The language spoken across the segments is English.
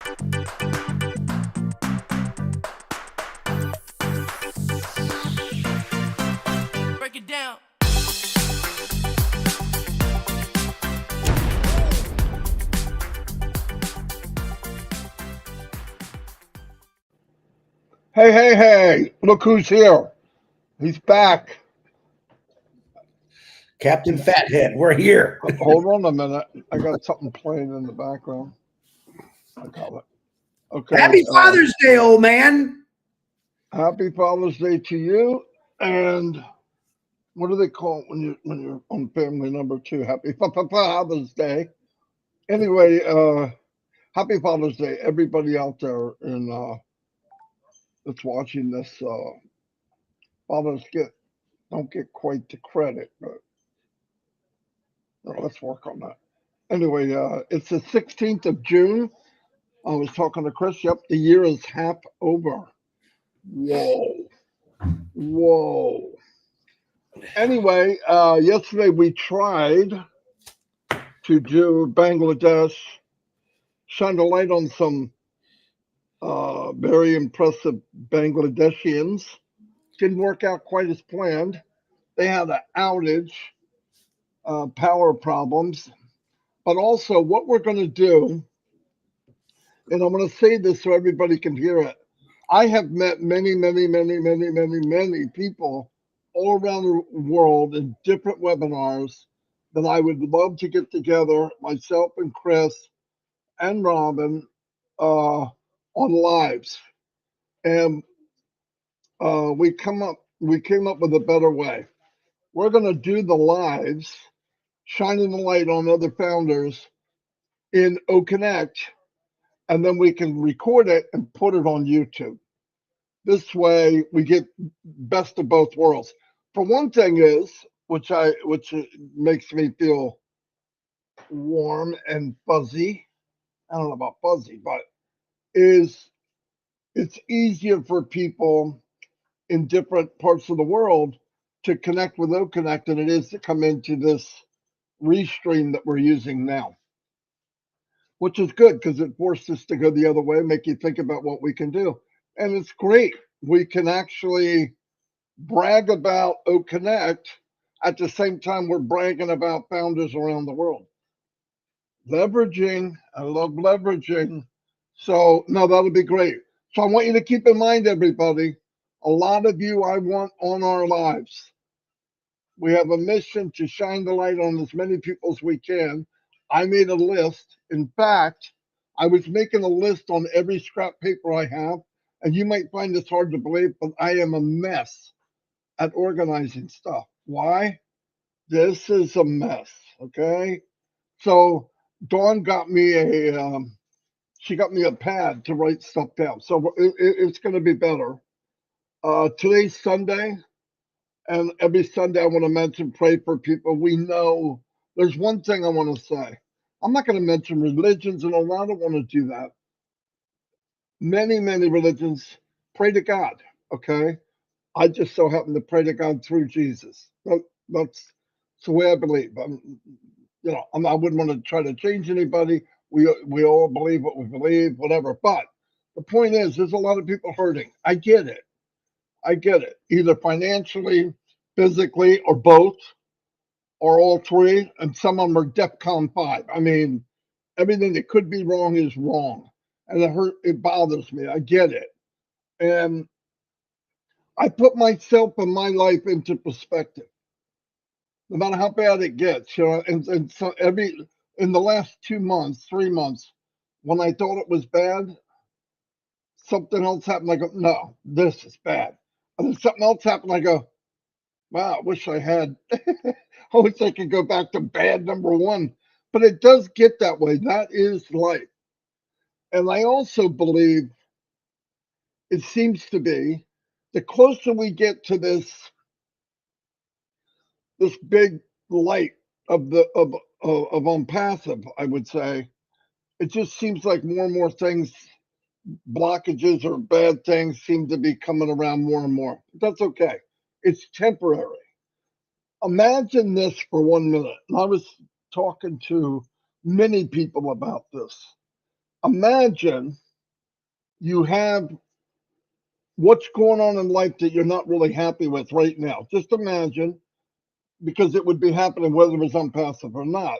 Break it down. Hey, hey, hey, look who's here. He's back. Captain Fathead, we're here. Hold on a minute. I got something playing in the background. I got it. Okay. Happy Father's Day, old man. Happy Father's Day to you. And what do they call it when you're on family number 2? Happy Father's Day. Anyway, happy Father's Day, everybody out there in that's watching this. Fathers don't get quite the credit, but let's work on that. Anyway, it's the 16th of June. I was talking to Chris. Yep, the year is half over. Whoa. Whoa. Anyway, yesterday we tried to do Bangladesh, shine a light on some very impressive Bangladeshians. Didn't work out quite as planned. They had an outage, power problems. But also, what we're going to do, and I'm going to say this so everybody can hear it. I have met many, many, many, many, many, many people all around the world in different webinars that I would love to get together, myself and Chris and Robin, on lives. And we came up with a better way. We're going to do the lives, shining the light on other founders in OConnect, and then we can record it and put it on YouTube. This way we get best of both worlds. For one thing is, which makes me feel warm and fuzzy. I don't know about fuzzy, but it's easier for people in different parts of the world to connect with OConnect than it is to come into this restream that we're using now, which is good because it forced us to go the other way, make you think about what we can do. And it's great. We can actually brag about OConnect at the same time we're bragging about founders around the world. Leveraging, I love leveraging. So, no, that'll be great. So, I want you to keep in mind, everybody, a lot of you I want on our lives. We have a mission to shine the light on as many people as we can. I made a list. In fact, I was making a list on every scrap paper I have, and you might find this hard to believe, but I am a mess at organizing stuff. Why? This is a mess, okay? So Dawn got me she got me a pad to write stuff down. So it's going to be better. Today's Sunday, and every Sunday I want to mention pray for people. We know there's one thing I want to say. I'm not going to mention religions and all. I don't want to do that. Many, many religions pray to God, okay? I just so happen to pray to God through Jesus. That's the way I believe. I wouldn't want to try to change anybody. We all believe what we believe, whatever. But the point is, there's a lot of people hurting. I get it. Either financially, physically, or both, or all three. And some of them are DEFCON 5. I mean, everything that could be wrong is wrong, and it bothers me. I get it, and I put myself and my life into perspective, no matter how bad it gets, and so in the last 2 months, 3 months, when I thought it was bad, something else happened. I go, no, this is bad. And then something else happened. I go, wow, I wish I wish I could go back to bad number one. But it does get that way. That is life. And I also believe it seems to be the closer we get to this big light of Onpassive, I would say, it just seems like more and more things, blockages or bad things, seem to be coming around more and more. That's okay. It's temporary. Imagine this for 1 minute. And I was talking to many people about this. Imagine you have what's going on in life that you're not really happy with right now. Just imagine, because it would be happening whether it was Onpassive or not.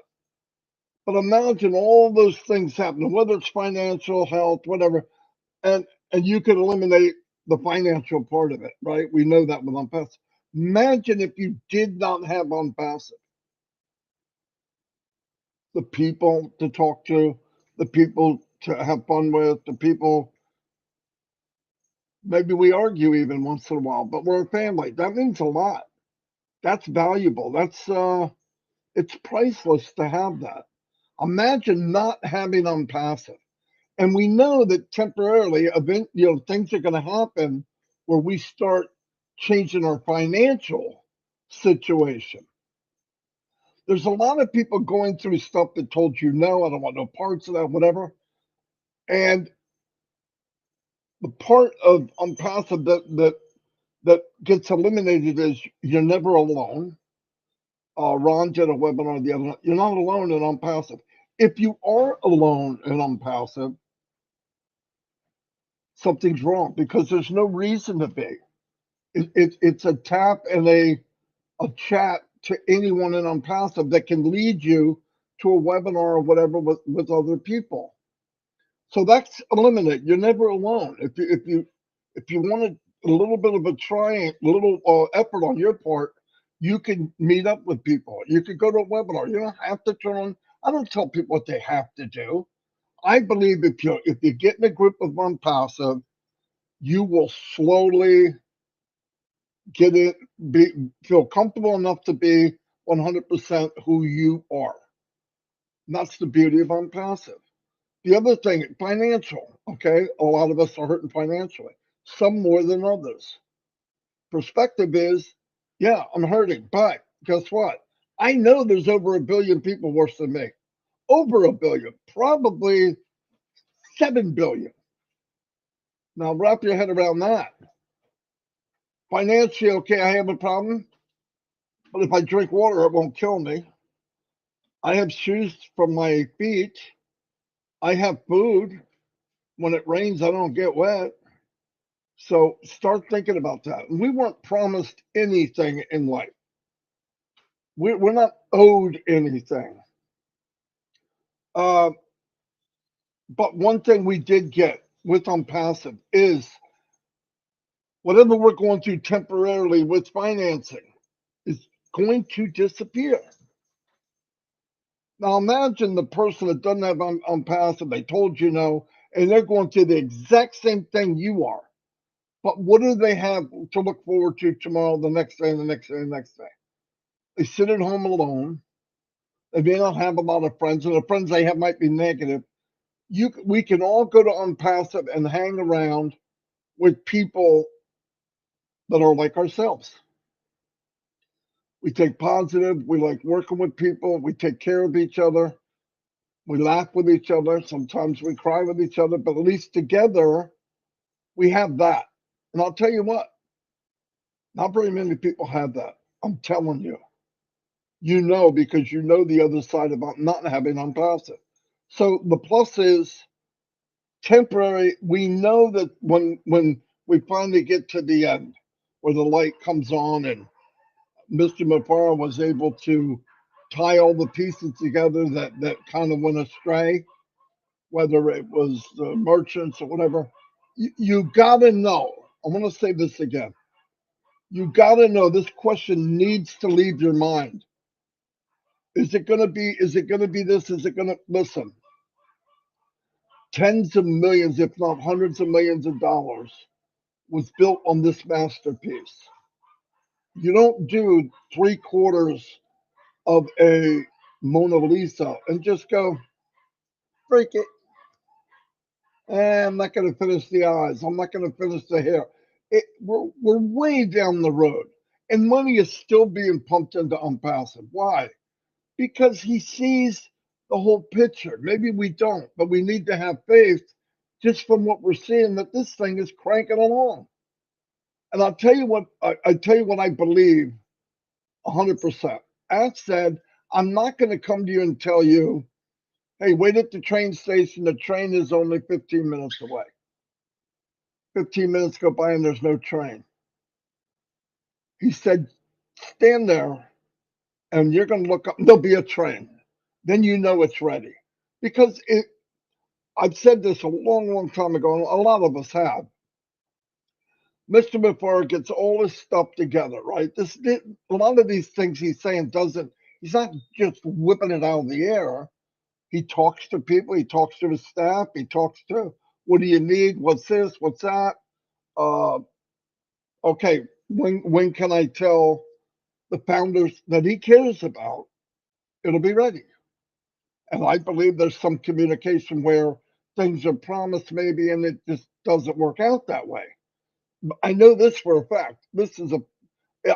But imagine all those things happening, whether it's financial, health, whatever, and you could eliminate the financial part of it, right? We know that with Onpassive. Imagine if you did not have Onpassive. The people to talk to, the people to have fun with, the people. Maybe we argue even once in a while, but we're a family. That means a lot. That's valuable. It's priceless to have that. Imagine not having Onpassive. And we know that temporarily, things are going to happen where we start changing our financial situation. There's a lot of people going through stuff that told you no, I don't want no parts of that, whatever. And the part of Onpassive that gets eliminated is you're never alone. Ron did a webinar the other night. You're not alone in Onpassive. If you are alone in Onpassive, something's wrong because there's no reason to be. It's a tap and a chat to anyone in Onpassive that can lead you to a webinar or whatever with other people. So that's eliminated. You're never alone. If you want a little bit of a little effort on your part, you can meet up with people. You could go to a webinar. You don't have to turn on. I don't tell people what they have to do. I believe if you get in a group of Onpassive, you will slowly get it, feel comfortable enough to be 100% who you are. And that's the beauty of Onpassive. The other thing, financial, okay? A lot of us are hurting financially, some more than others. Perspective is, yeah, I'm hurting, but guess what? I know there's over 1 billion people worse than me. Over 1 billion, probably 7 billion. Now wrap your head around that. Financially, okay, I have a problem, but if I drink water, it won't kill me. I have shoes for my feet. I have food. When it rains, I don't get wet. So start thinking about that. We weren't promised anything in life. We're not owed anything. But one thing we did get with Onpassive is whatever we're going through temporarily with financing is going to disappear. Now imagine the person that doesn't have Onpassive, they told you no, and they're going through the exact same thing you are. But what do they have to look forward to tomorrow, the next day, and the next day, and the next day? They sit at home alone. They may not have a lot of friends, and the friends they have might be negative. We can all go to Onpassive and hang around with people that are like ourselves. We take positive. We like working with people. We take care of each other. We laugh with each other. Sometimes we cry with each other, but at least together we have that. And I'll tell you what, not very many people have that. I'm telling you. You know, because you know the other side about not having Onpassive. So the plus is temporary. We know that when we finally get to the end, where the light comes on, and Mr. Mafara was able to tie all the pieces together that kind of went astray, whether it was the merchants or whatever. You got to know. I want to say this again. You got to know this question needs to leave your mind. Is it going to be this? Is it going to listen? Tens of millions, if not hundreds of millions of dollars was built on this masterpiece. You don't do 3/4 of a Mona Lisa and just go, freak it. I'm not going to finish the eyes. I'm not going to finish the hair. We're way down the road. And money is still being pumped into Onpassive. Why? Because he sees the whole picture. Maybe we don't, but we need to have faith just from what we're seeing that this thing is cranking along. And I'll tell you what I believe 100%. As said, I'm not going to come to you and tell you Hey, wait at the train station. The train is only 15 minutes away. 15 minutes go by and there's no train. He said, stand there and you're going to look up. There'll be a train. Then you know it's ready. Because I've said this a long, long time ago, and a lot of us have. Mr. McFarland gets all his stuff together, right? A lot of these things he's saying he's not just whipping it out of the air. He talks to people, he talks to his staff, he talks to, what do you need? What's this? What's that? Uh, okay, when can I tell the founders that he cares about it'll be ready? And I believe there's some communication where things are promised maybe and it just doesn't work out that way. But I know this for a fact.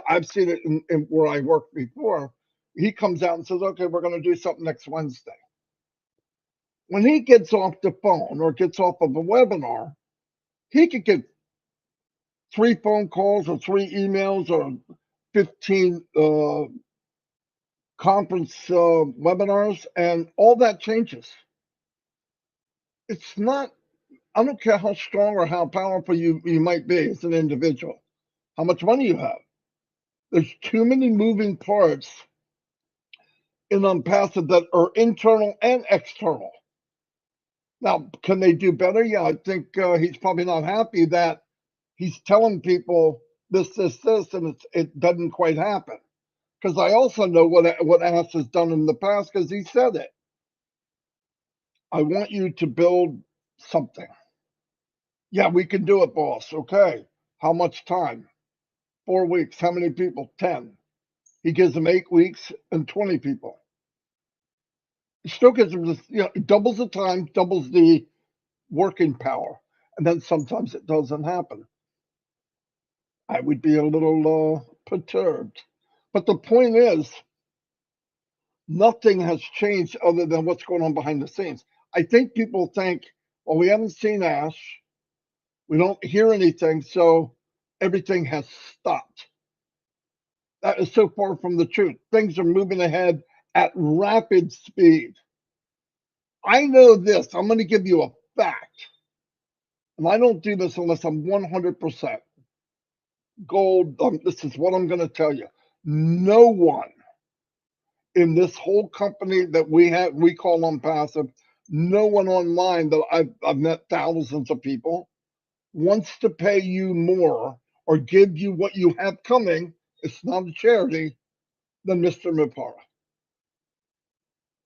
I've seen it in where I worked before. He comes out and says, okay, we're going to do something next Wednesday. When he gets off the phone or gets off of a webinar, he could get 3 phone calls or 3 emails or 15 conference webinars, and all that changes. It's not, I don't care how strong or how powerful you might be as an individual, how much money you have. There's too many moving parts in Onpassive that are internal and external. Now, can they do better? Yeah, I think he's probably not happy that he's telling people this, and it doesn't quite happen. Because I also know what Ash has done in the past because he said it. I want you to build something. Yeah, we can do it, boss. Okay. How much time? 4 weeks. How many people? 10. He gives them 8 weeks and 20 people. He still gives them doubles the time, doubles the working power. And then sometimes it doesn't happen. I would be a little perturbed. But the point is, nothing has changed other than what's going on behind the scenes. I think people think, well, we haven't seen Ash. We don't hear anything, so everything has stopped. That is so far from the truth. Things are moving ahead at rapid speed. I know this. I'm going to give you a fact. And I don't do this unless I'm 100% gold. This is what I'm going to tell you. No one in this whole company that we call Onpassive, no one online that I've met thousands of people wants to pay you more or give you what you have coming. It's not a charity than Mr. Mipara.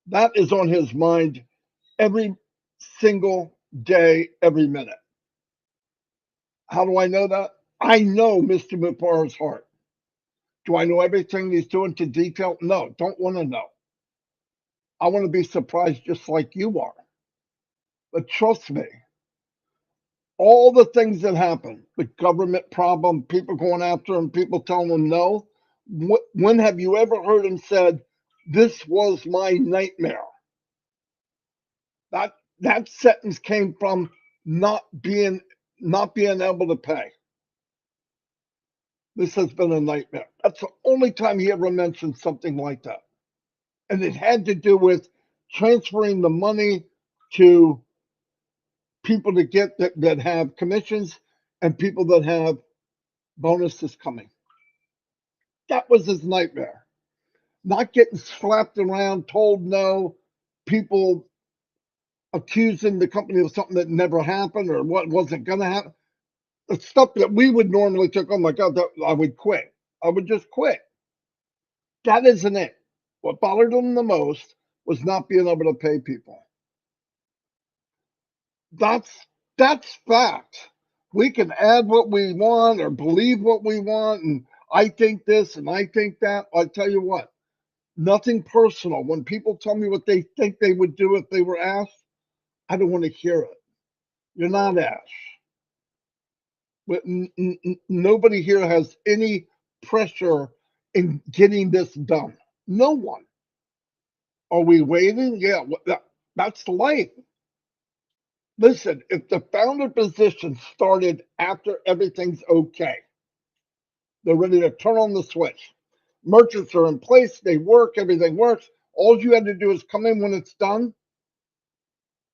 That is on his mind every single day, every minute. How do I know that? I know Mr. Mipara's heart. Do I know everything he's doing to detail? No, don't want to know. I want to be surprised just like you are. But trust me, all the things that happen, the government problem, people going after him, people telling him no, when have you ever heard him said, this was my nightmare? That sentence came from not being able to pay. This has been a nightmare. That's the only time he ever mentioned something like that. And it had to do with transferring the money to people to get that have commissions and people that have bonuses coming. That was his nightmare. Not getting slapped around, told no, people accusing the company of something that never happened or what wasn't going to happen. The stuff that we would normally take, oh my God, I would quit. I would just quit. That isn't it. What bothered him the most was not being able to pay people. That's fact. We can add what we want or believe what we want, and I think this and I think that. I tell you what, nothing personal. When people tell me what they think they would do if they were asked, I don't want to hear it. You're not Ash. But nobody here has any pressure in getting this done. No one. Are we waiting? Yeah, that's life. Listen, if the founder position started after everything's okay, they're ready to turn on the switch. Merchants are in place, they work, everything works. All you had to do is come in when it's done.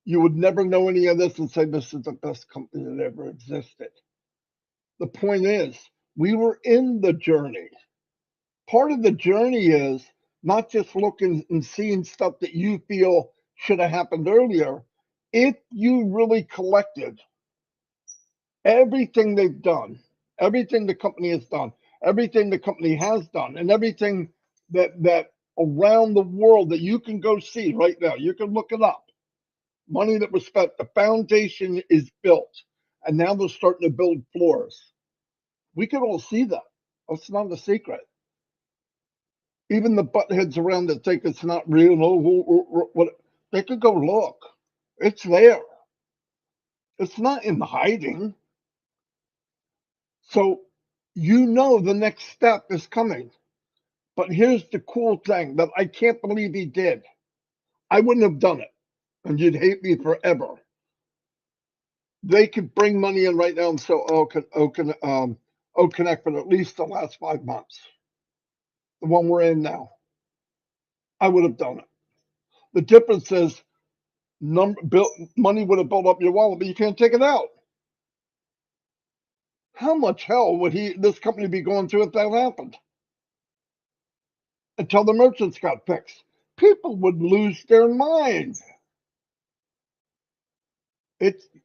You would never know any of this and say this is the best company that ever existed. The point is, we were in the journey. Part of the journey is not just looking and seeing stuff that you feel should have happened earlier. If you really collected everything they've done, everything the company has done, everything the company has done, and everything that around the world that you can go see right now, you can look it up. Money that was spent, the foundation is built, and now they're starting to build floors. We can all see that. That's not a secret. Even the buttheads around that think it's not real, what they could go look. It's there. It's not in hiding. So you know the next step is coming. But here's the cool thing that I can't believe he did. I wouldn't have done it, and you'd hate me forever. They could bring money in right now and sell Connect for at least the last 5 months. The one we're in now. I would have done it. The difference is money would have built up your wallet, but you can't take it out. How much hell would this company be going through if that happened? Until the merchants got fixed. People would lose their mind.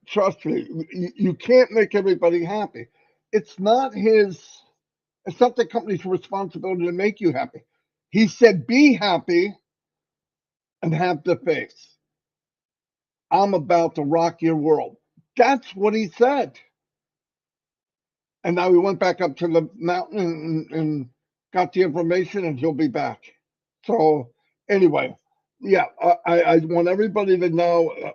Trust me, you can't make everybody happy. It's not the company's responsibility to make you happy. He said, be happy and have the faith. I'm about to rock your world. That's what he said. And now he went back up to the mountain and got the information, and he'll be back. So anyway, yeah, I want everybody to know.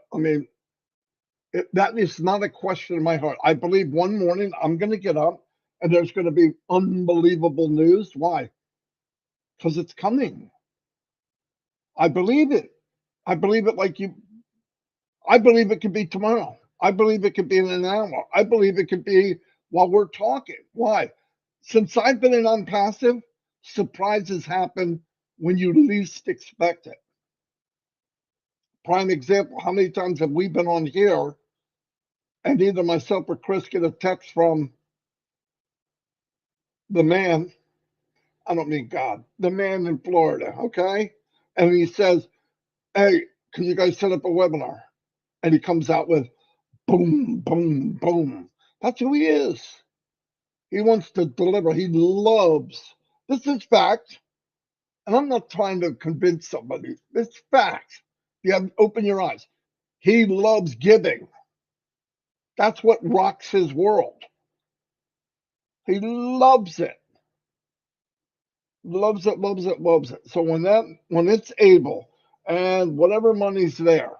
That is not a question in my heart. I believe one morning I'm going to get up and there's going to be unbelievable news. Why? Because it's coming. I believe it. I believe it I believe it could be tomorrow. I believe it could be in an hour. I believe it could be while we're talking. Why? Since I've been in Onpassive, surprises happen when you least expect it. Prime example, how many times have we been on here and either myself or Chris get a text from the man, I don't mean God, the man in Florida, okay? And he says, hey, can you guys set up a webinar? And he comes out with boom, boom, boom. That's who he is. He wants to deliver. He loves. This is fact. And I'm not trying to convince somebody. It's fact. Open your eyes. He loves giving. That's what rocks his world. He loves it. Loves it, loves it, loves it. So when it's able and whatever money's there,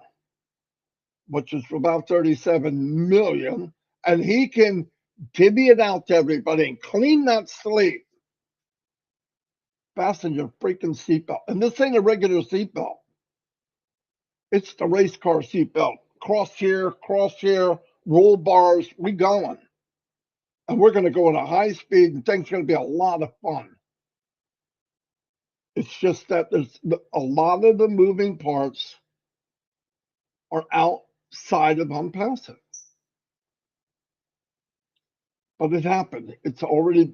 which is about 37 million, and he can divvy it out to everybody and clean that slate, fasten your freaking seatbelt. And this ain't a regular seatbelt. It's the race car seatbelt. Cross here, roll bars, we going. And we're going to go at a high speed, and things going to be a lot of fun. It's just that there's a lot of the moving parts are outside of Onpassive. But it happened. It's already,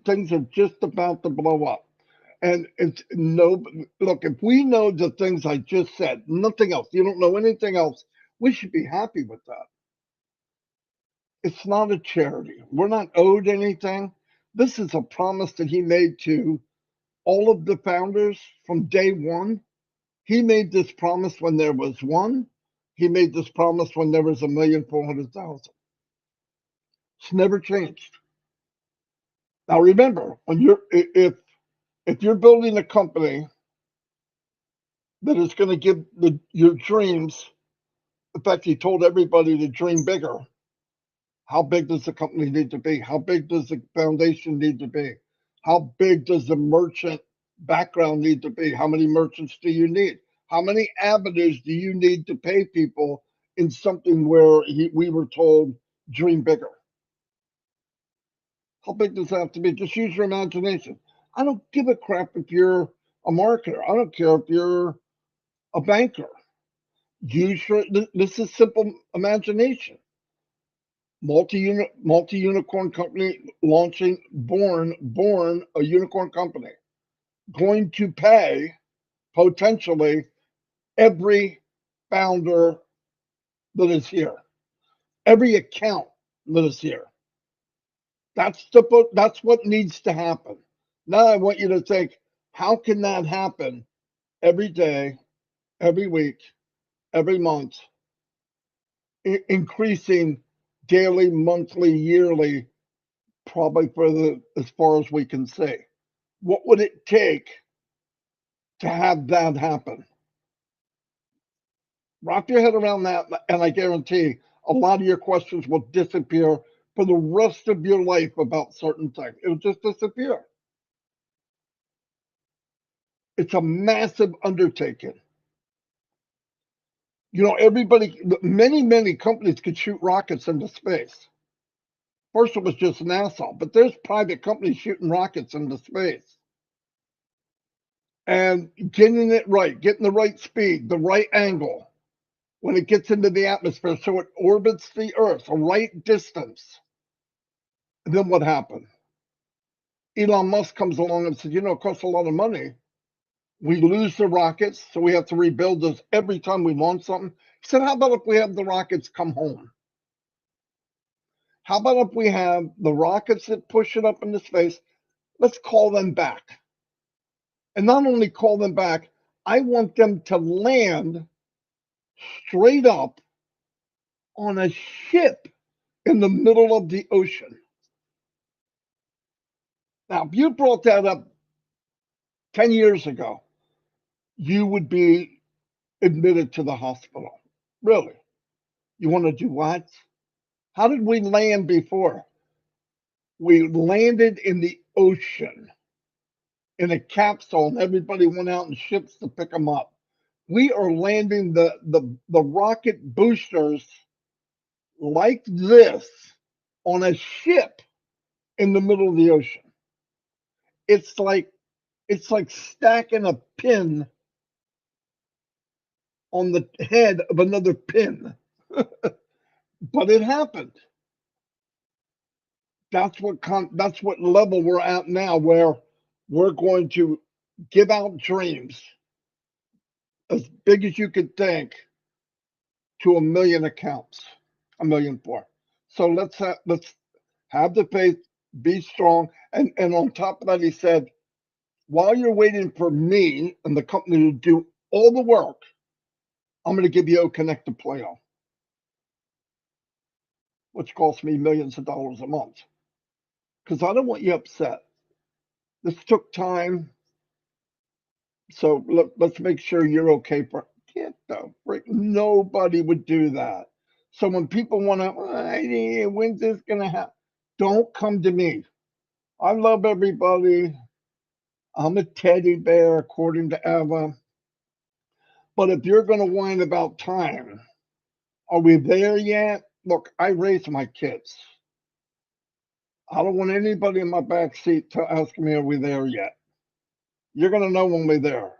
things are just about to blow up. And look, if we know the things I just said, nothing else, you don't know anything else, we should be happy with that. It's not a charity. We're not owed anything. This is a promise that he made to all of the founders from day one. He made this promise when there was one. He made this promise when there was 1,400,000. It's never changed. Now remember, if you're building a company that is going to give your dreams, in fact, he told everybody to dream bigger. How big does the company need to be? How big does the foundation need to be? How big does the merchant background need to be? How many merchants do you need? How many avenues do you need to pay people in something where we were told dream bigger? How big does that have to be? Just use your imagination. I don't give a crap if you're a marketer. I don't care if you're a banker. Use your, this is simple imagination. Multi-unicorn company launching, born a unicorn company, going to pay potentially every founder that is here, every account that is here. That's what needs to happen. Now I want you to think, how can that happen every day, every week, every month, increasing daily, monthly, yearly, probably for the as far as we can see. What would it take to have that happen? Wrap your head around that, and I guarantee a lot of your questions will disappear for the rest of your life about certain things. It'll just disappear. It's a massive undertaking. You know, many companies could shoot rockets into space. First, it was just NASA, but there's private companies shooting rockets into space. And getting it right, getting the right speed, the right angle when it gets into the atmosphere so it orbits the Earth a right distance. And then what happened? Elon Musk comes along and says, you know, it costs a lot of money. We lose the rockets, so we have to rebuild those every time we launch something. He said, how about if we have the rockets come home? How about if we have the rockets that push it up into space? Let's call them back. And not only call them back, I want them to land straight up on a ship in the middle of the ocean. Now, if you brought that up 10 years ago, you would be admitted to the hospital. Really? You want to do what? How did we land before? We landed in the ocean in a capsule, and everybody went out in ships to pick them up. We are landing the rocket boosters like this on a ship in the middle of the ocean. It's like stacking a pin on the head of another pin. But it happened. That's what level we're at now, where we're going to give out dreams as big as you could think to 1 million accounts, 1,000,004. So let's have the faith, be strong, and on top of that, he said, while you're waiting for me and the company to do all the work, I'm going to give you a connected Playo, which costs me millions of dollars a month, because I don't want you upset. This took time, so let's make sure you're okay. For get the frick, nobody would do that. So when people want to, when's this going to happen? Don't come to me. I love everybody. I'm a teddy bear, according to Eva. But if you're going to whine about time, are we there yet? Look, I raised my kids. I don't want anybody in my back seat to ask me, are we there yet? You're going to know when we're there.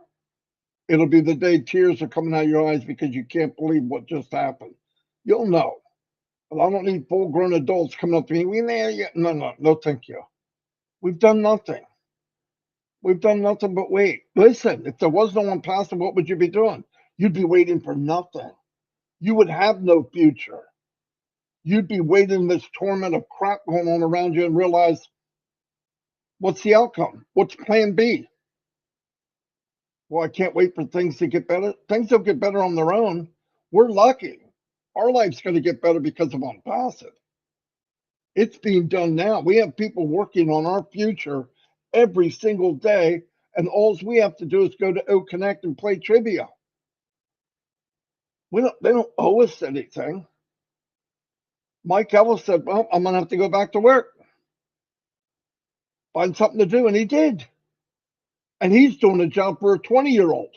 It'll be the day tears are coming out of your eyes because you can't believe what just happened. You'll know. But I don't need full-grown adults coming up to me. We there yet? No, thank you. We've done nothing. We've done nothing but wait. Listen, if there was no Onpassive, what would you be doing? You'd be waiting for nothing. You would have no future. You'd be waiting this torment of crap going on around you and realize, what's the outcome? What's plan B? Well, I can't wait for things to get better. Things will get better on their own. We're lucky. Our life's going to get better because of Onpassive. It's being done now. We have people working on our future every single day, and all we have to do is go to O Connect and play trivia. They don't owe us anything. Mike Ellis said, well, I'm going to have to go back to work, find something to do, and he did. And he's doing a job for a 20-year-old.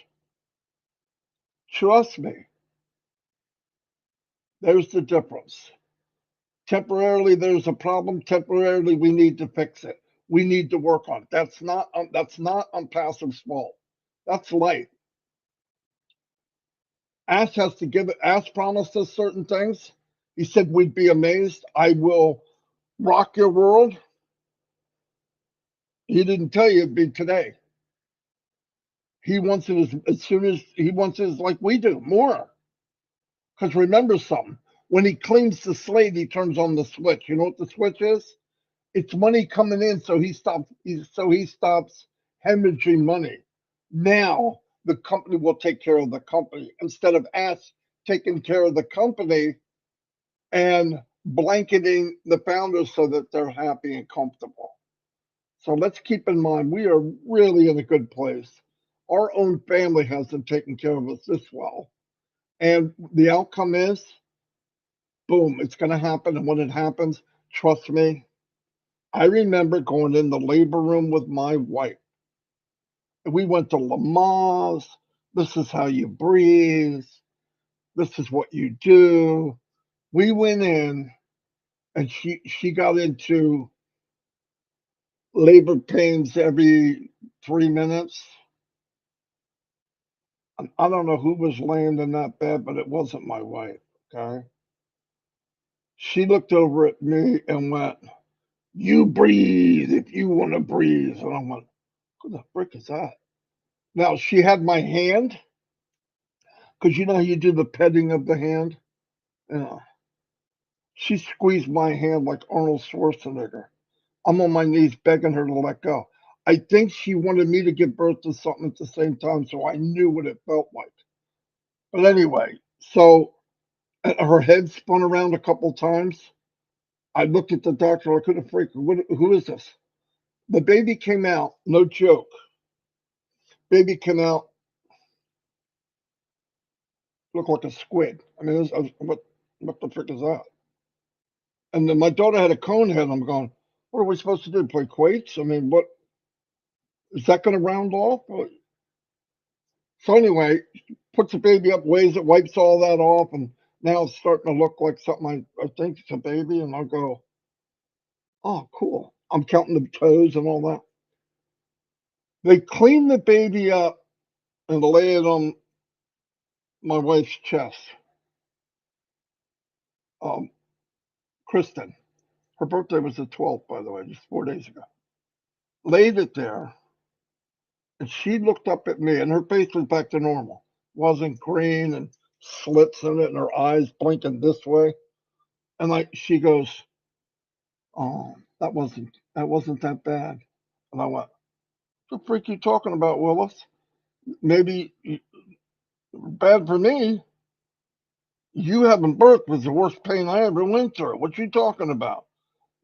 Trust me. There's the difference. Temporarily, there's a problem. Temporarily, we need to fix it. We need to work on it. That's not Onpassive's fault. That's life. Ash has to give it. Ash promised us certain things. He said we'd be amazed. I will rock your world. He didn't tell you it'd be today. He wants it as soon as he wants it like we do, more. Because remember something, when he cleans the slate, he turns on the switch. You know what the switch is? It's money coming in, so he stops hemorrhaging money. Now the company will take care of the company instead of us taking care of the company and blanketing the founders so that they're happy and comfortable. So let's keep in mind we are really in a good place. Our own family hasn't taken care of us this well. And the outcome is boom, it's going to happen. And when it happens, trust me, I remember going in the labor room with my wife. We went to Lamaze. This is how you breathe. This is what you do. We went in and she got into labor pains every 3 minutes. I don't know who was laying in that bed, but it wasn't my wife. Okay. She looked over at me and went, "You breathe if you want to breathe." And I went, "Who the frick is that?" Now she had my hand, because you know how you do the petting of the hand? Yeah. She squeezed my hand like Arnold Schwarzenegger. I'm on my knees begging her to let go. I think she wanted me to give birth to something at the same time, so I knew what it felt like. But anyway, so her head spun around a couple times. I looked at the doctor. I couldn't freak. Who is this? The baby came out. No joke. Baby came out. Looked like a squid. I mean, what the frick is that? And then my daughter had a cone head. I'm going, what are we supposed to do? Play quakes? I mean, what is that going to round off? So anyway, puts the baby up, weighs it, wipes all that off, and now it's starting to look like something I think it's a baby. And I'll go, oh, cool. I'm counting the toes and all that. They clean the baby up and lay it on my wife's chest. Um, Kristen, her birthday was the 12th, by the way, just 4 days ago. Laid it there, and she looked up at me, and her face was back to normal. Wasn't green and slits in it, and her eyes blinking this way. And like she goes, "Oh, that wasn't that bad." And I went, "What the freak you talking about, Willis? Maybe bad for me. You having birth was the worst pain I ever went through. What you talking about?"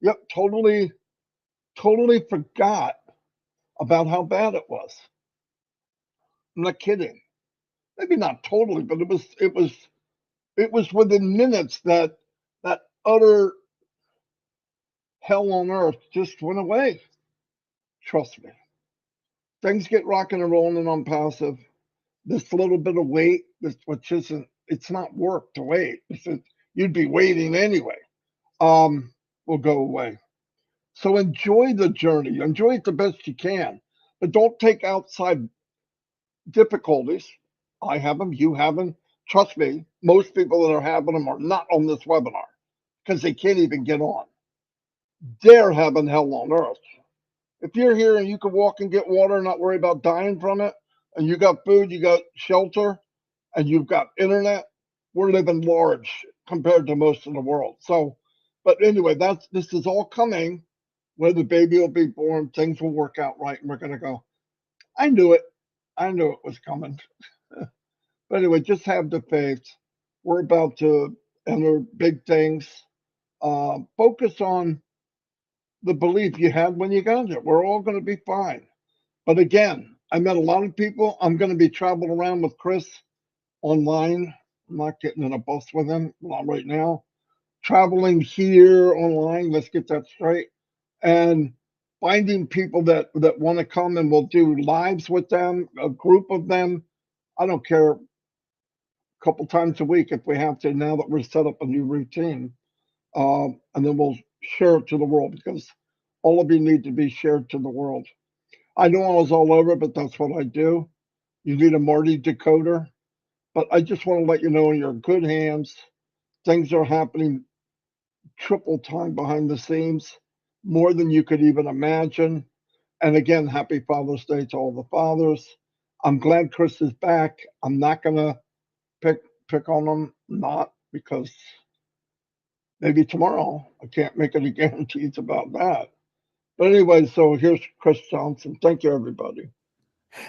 Yep, totally forgot about how bad it was. I'm not kidding. Maybe not totally, but it was within minutes that that utter hell on earth just went away. Trust me. Things get rocking and rolling on passive. This little bit of wait, which isn't, it's not work to wait. You'd be waiting anyway. Will go away. So enjoy the journey. Enjoy it the best you can, but don't take outside difficulties. I have them. You have them. Trust me. Most people that are having them are not on this webinar because they can't even get on. They're having hell on earth. If you're here and you can walk and get water and not worry about dying from it, and you got food, you got shelter, and you've got internet, we're living large compared to most of the world. So, but anyway, this is all coming where the baby will be born, things will work out right, and we're gonna go, I knew it. I knew it was coming. But anyway, just have the faith. We're about to enter big things. Focus on the belief you had when you got there. We're all going to be fine. But again, I met a lot of people. I'm going to be traveling around with Chris online. I'm not getting in a bus with him, not right now. Traveling here online. Let's get that straight. And finding people that want to come, and we'll do lives with them, a group of them. I don't care, a couple times a week if we have to. Now that we're set up a new routine, and then we'll share it to the world, because all of you need to be shared to the world. I know I was all over, but that's what I do. You need a Marty decoder. But I just want to let you know you're in good hands. Things are happening triple time behind the scenes, more than you could even imagine. And again, happy Father's Day to all the fathers. I'm glad Chris is back. I'm not gonna pick on him, not because maybe tomorrow. I can't make any guarantees about that. But anyway, so here's Chris Johnson. Thank you, everybody.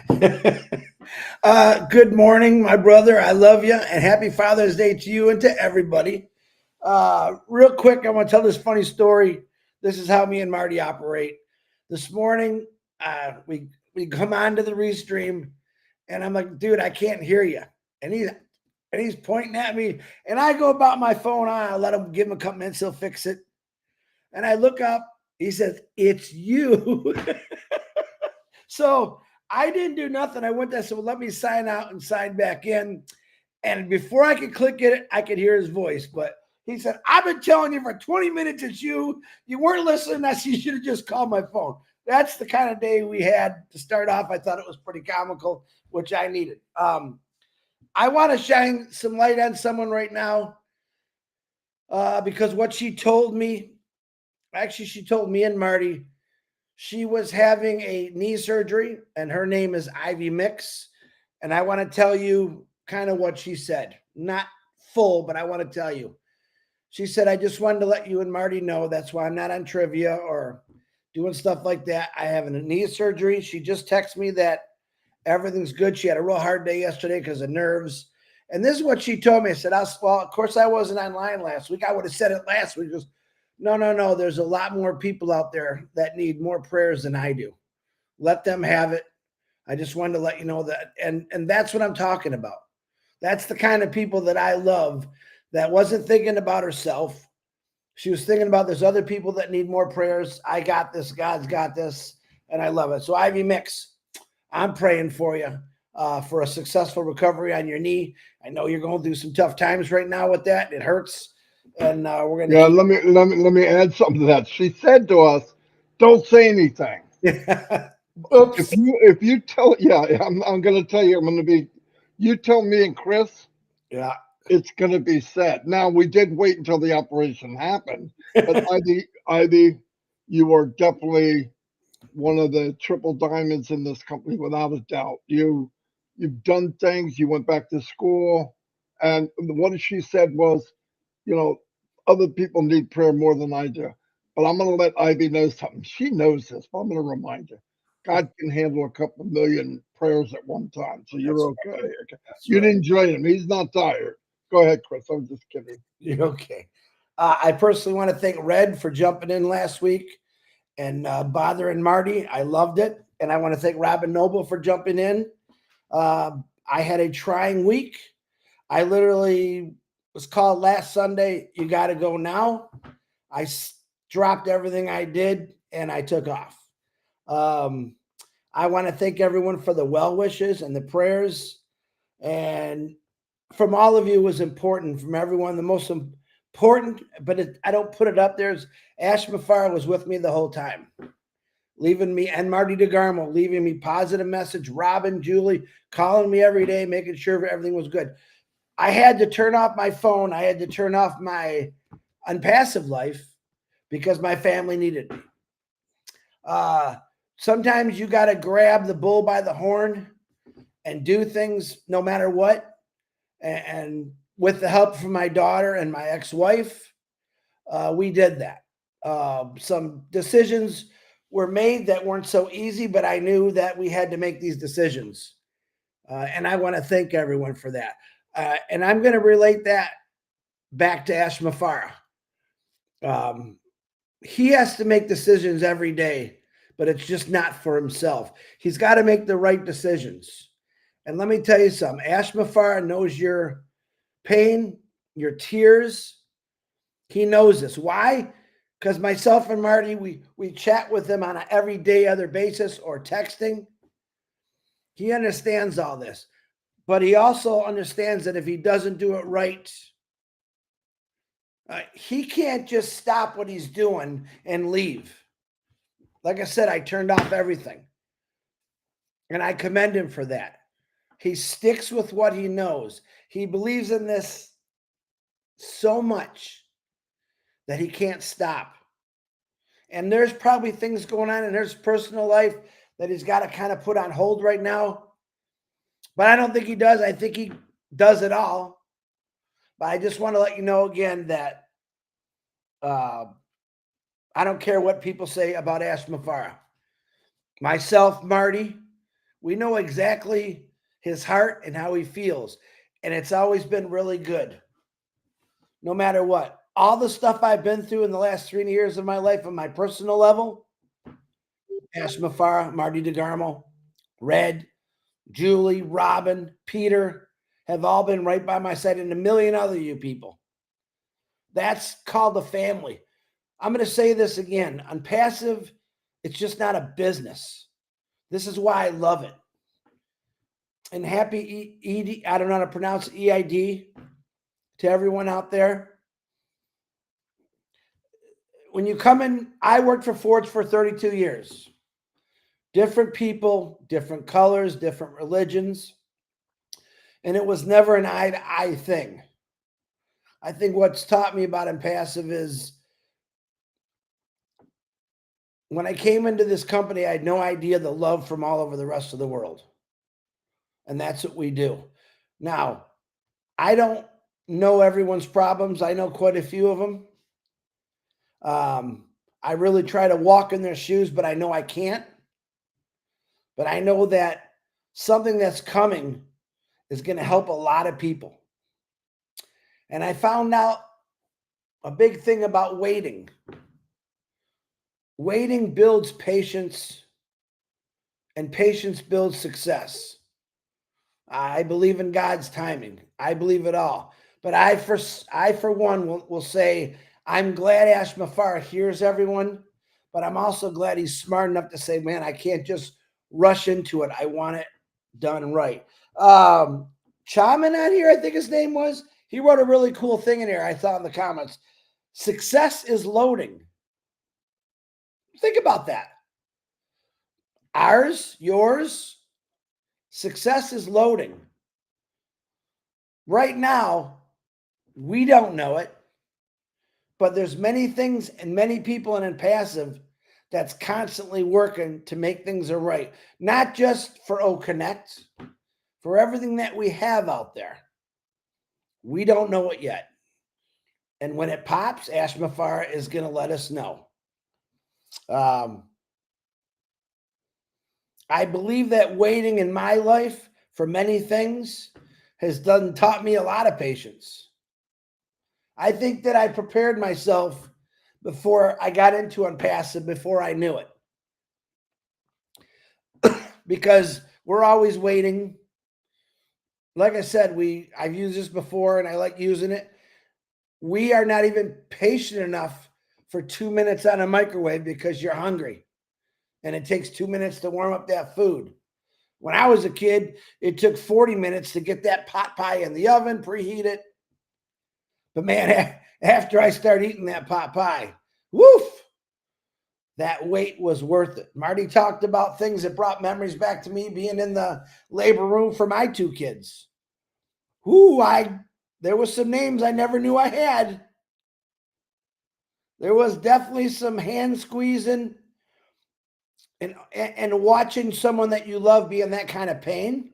Good morning, my brother. I love you, and happy Father's Day to you and to everybody. Real quick, I want to tell this funny story. This is how me and Marty operate. This morning, we come onto the restream, and I'm like, dude, I can't hear you. And he's pointing at me, and I go about my phone. I let him give him a couple minutes, he'll fix it. And I look up, he says, "It's you." So I didn't do nothing. I went there, so let me sign out and sign back in. And before I could click it, I could hear his voice. But he said, "I've been telling you for 20 minutes it's you. You weren't listening. I said, you should have just called my phone." That's the kind of day we had to start off. I thought it was pretty comical, which I needed. I want to shine some light on someone right now because what she told me, actually, she told me and Marty, she was having a knee surgery, and her name is Ivy Mix. And I want to tell you kind of what she said. Not full, but I want to tell you. She said, "I just wanted to let you and Marty know that's why I'm not on trivia or doing stuff like that. I have a knee surgery." She just texted me that everything's good. She had a real hard day yesterday because of nerves. And this is what she told me. I said, well, of course I wasn't online last week. I would have said it last week. She goes, no. There's a lot more people out there that need more prayers than I do. Let them have it. I just wanted to let you know that. And that's what I'm talking about. That's the kind of people that I love, that wasn't thinking about herself. She was thinking about there's other people that need more prayers. I got this. God's got this. And I love it. So Ivy Mix, I'm praying for you for a successful recovery on your knee. I know you're going through some tough times right now with that. It hurts. And we're going to let me add something to that. She said to us, "Don't say anything." Oops. If you tell, yeah, I'm going to tell you. I'm going to be. You tell me and Chris, Yeah. it's going to be said. Now we did wait until the operation happened, but Ivy, you are definitely one of the triple diamonds in this company without a doubt. You've done things. You went back to school, and what she said was, you know, other people need prayer more than I do. But I'm going to let Ivy know something. She knows this, but I'm going to remind her. God can handle a couple million prayers at one time, so you're That's okay. right. Okay. That's You right. didn't join him. He's not tired. Go ahead, Chris. I'm just kidding. You're okay. I personally want to thank Red for jumping in last week and bothering Marty. I loved it. And I want to thank Robin Noble for jumping in. I had a trying week. I literally was called last Sunday, "You got to go now." I dropped everything I did and I took off. I want to thank everyone for the well wishes and the prayers. And from all of you was important, from everyone. The most important, but I don't put it up there, is Ash Mafar was with me the whole time, leaving me, and Marty DeGarmo, leaving me positive message. Robin, Julie, calling me every day, making sure everything was good. I had to turn off my phone. I had to turn off my Onpassive life because my family needed me. Sometimes you got to grab the bull by the horn and do things no matter what. And with the help from my daughter and my ex-wife, we did that. Some decisions were made that weren't so easy, but I knew that we had to make these decisions. And I want to thank everyone for that. And I'm going to relate that back to Ash Mafara. He has to make decisions every day, but it's just not for himself. He's got to make the right decisions. And let me tell you something. Ash Mafara knows your pain, your tears. He knows this. Why? Because myself and Marty, we chat with him on an everyday other basis or texting. He understands all this, but he also understands that if he doesn't do it right, he can't just stop what he's doing and leave. Like I said, I turned off everything, and I commend him for that. He sticks with what he knows. He believes in this so much that he can't stop. And there's probably things going on in his personal life that he's got to kind of put on hold right now. But I don't think he does. I think he does it all. But I just want to let you know again that I don't care what people say about Ash Mafara. Myself, Marty, we know exactly his heart and how he feels. And it's always been really good. No matter what. All the stuff I've been through in the last 3 years of my life on my personal level, Ash Mafara, Marty DeGarmo, Red, Julie, Robin, Peter have all been right by my side, and a million other you people. That's called a family. I'm going to say this again. Onpassive, it's just not a business. This is why I love it. And happy ED, I don't know how to pronounce EID to everyone out there. When you come in, I worked for Forge for 32 years. Different people, different colors, different religions. And it was never an eye-to-eye thing. I think what's taught me about Onpassive is when I came into this company, I had no idea the love from all over the rest of the world. And that's what we do. Now, I don't know everyone's problems. I know quite a few of them. I really try to walk in their shoes, but I know I can't. But I know that something that's coming is going to help a lot of people. And I found out a big thing about waiting. Waiting builds patience, and patience builds success. I believe in God's timing. I believe it all. But I for one, will say, I'm glad Ash Mafara hears everyone, but I'm also glad he's smart enough to say, man, I can't just rush into it. I want it done right. Chaman on here, I think his name was, he wrote a really cool thing in here. I saw in the comments. Success is loading. Think about that. Ours, yours, success is loading. Right now, we don't know it, but there's many things and many people in Onpassive that's constantly working to make things right. Not just for OConnect, for everything that we have out there. We don't know it yet. And when it pops, Ash Mafara is going to let us know. I believe that waiting in my life for many things has taught me a lot of patience. I think that I prepared myself before I got into Onpassive, before I knew it. Because we're always waiting. Like I said, I've used this before and I like using it. We are not even patient enough for 2 minutes on a microwave because you're hungry. And it takes 2 minutes to warm up that food. When I was a kid, it took 40 minutes to get that pot pie in the oven, preheat it. But man, after I started eating that pot pie, woof, that wait was worth it. Marty talked about things that brought memories back to me being in the labor room for my 2 kids. There was some names I never knew I had. There was definitely some hand squeezing and watching someone that you love be in that kind of pain.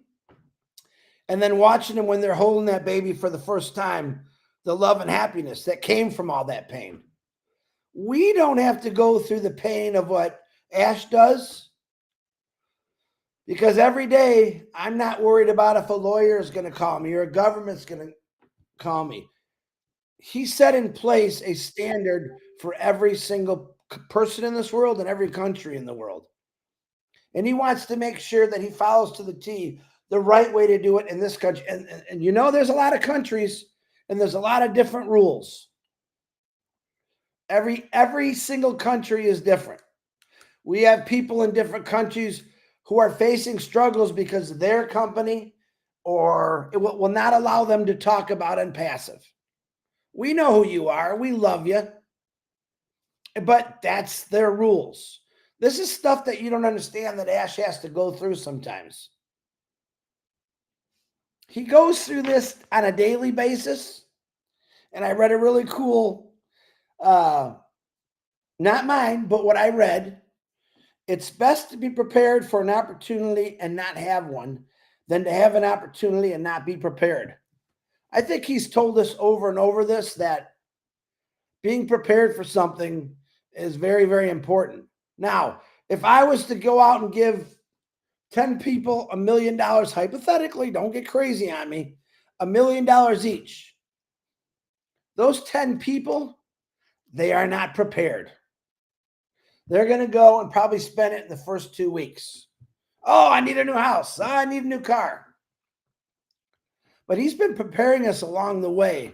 And then watching them when they're holding that baby for the first time, the love and happiness that came from all that pain. We don't have to go through the pain of what Ash does, because every day I'm not worried about if a lawyer is going to call me or a government's going to call me. He set in place a standard for every single person in this world and every country in the world. And he wants to make sure that he follows to the T the right way to do it in this country. And you know, there's a lot of countries and there's a lot of different rules. Every single country is different. We have people in different countries who are facing struggles because their company or it will not allow them to talk about Onpassive. We know who you are. We love you. But that's their rules. This is stuff that you don't understand that Ash has to go through sometimes. he goes through this on a daily basis. And I read a really cool, not mine, but what I read. It's best to be prepared for an opportunity and not have one than to have an opportunity and not be prepared. I think he's told us over and over that being prepared for something is very, very important. Now, if I was to go out and give 10 people $1 million, hypothetically, don't get crazy on me, $1 million each, those 10 people, they are not prepared. They're going to go and probably spend it in the first 2 weeks. Oh, I need a new house. Oh, I need a new car. But he's been preparing us along the way.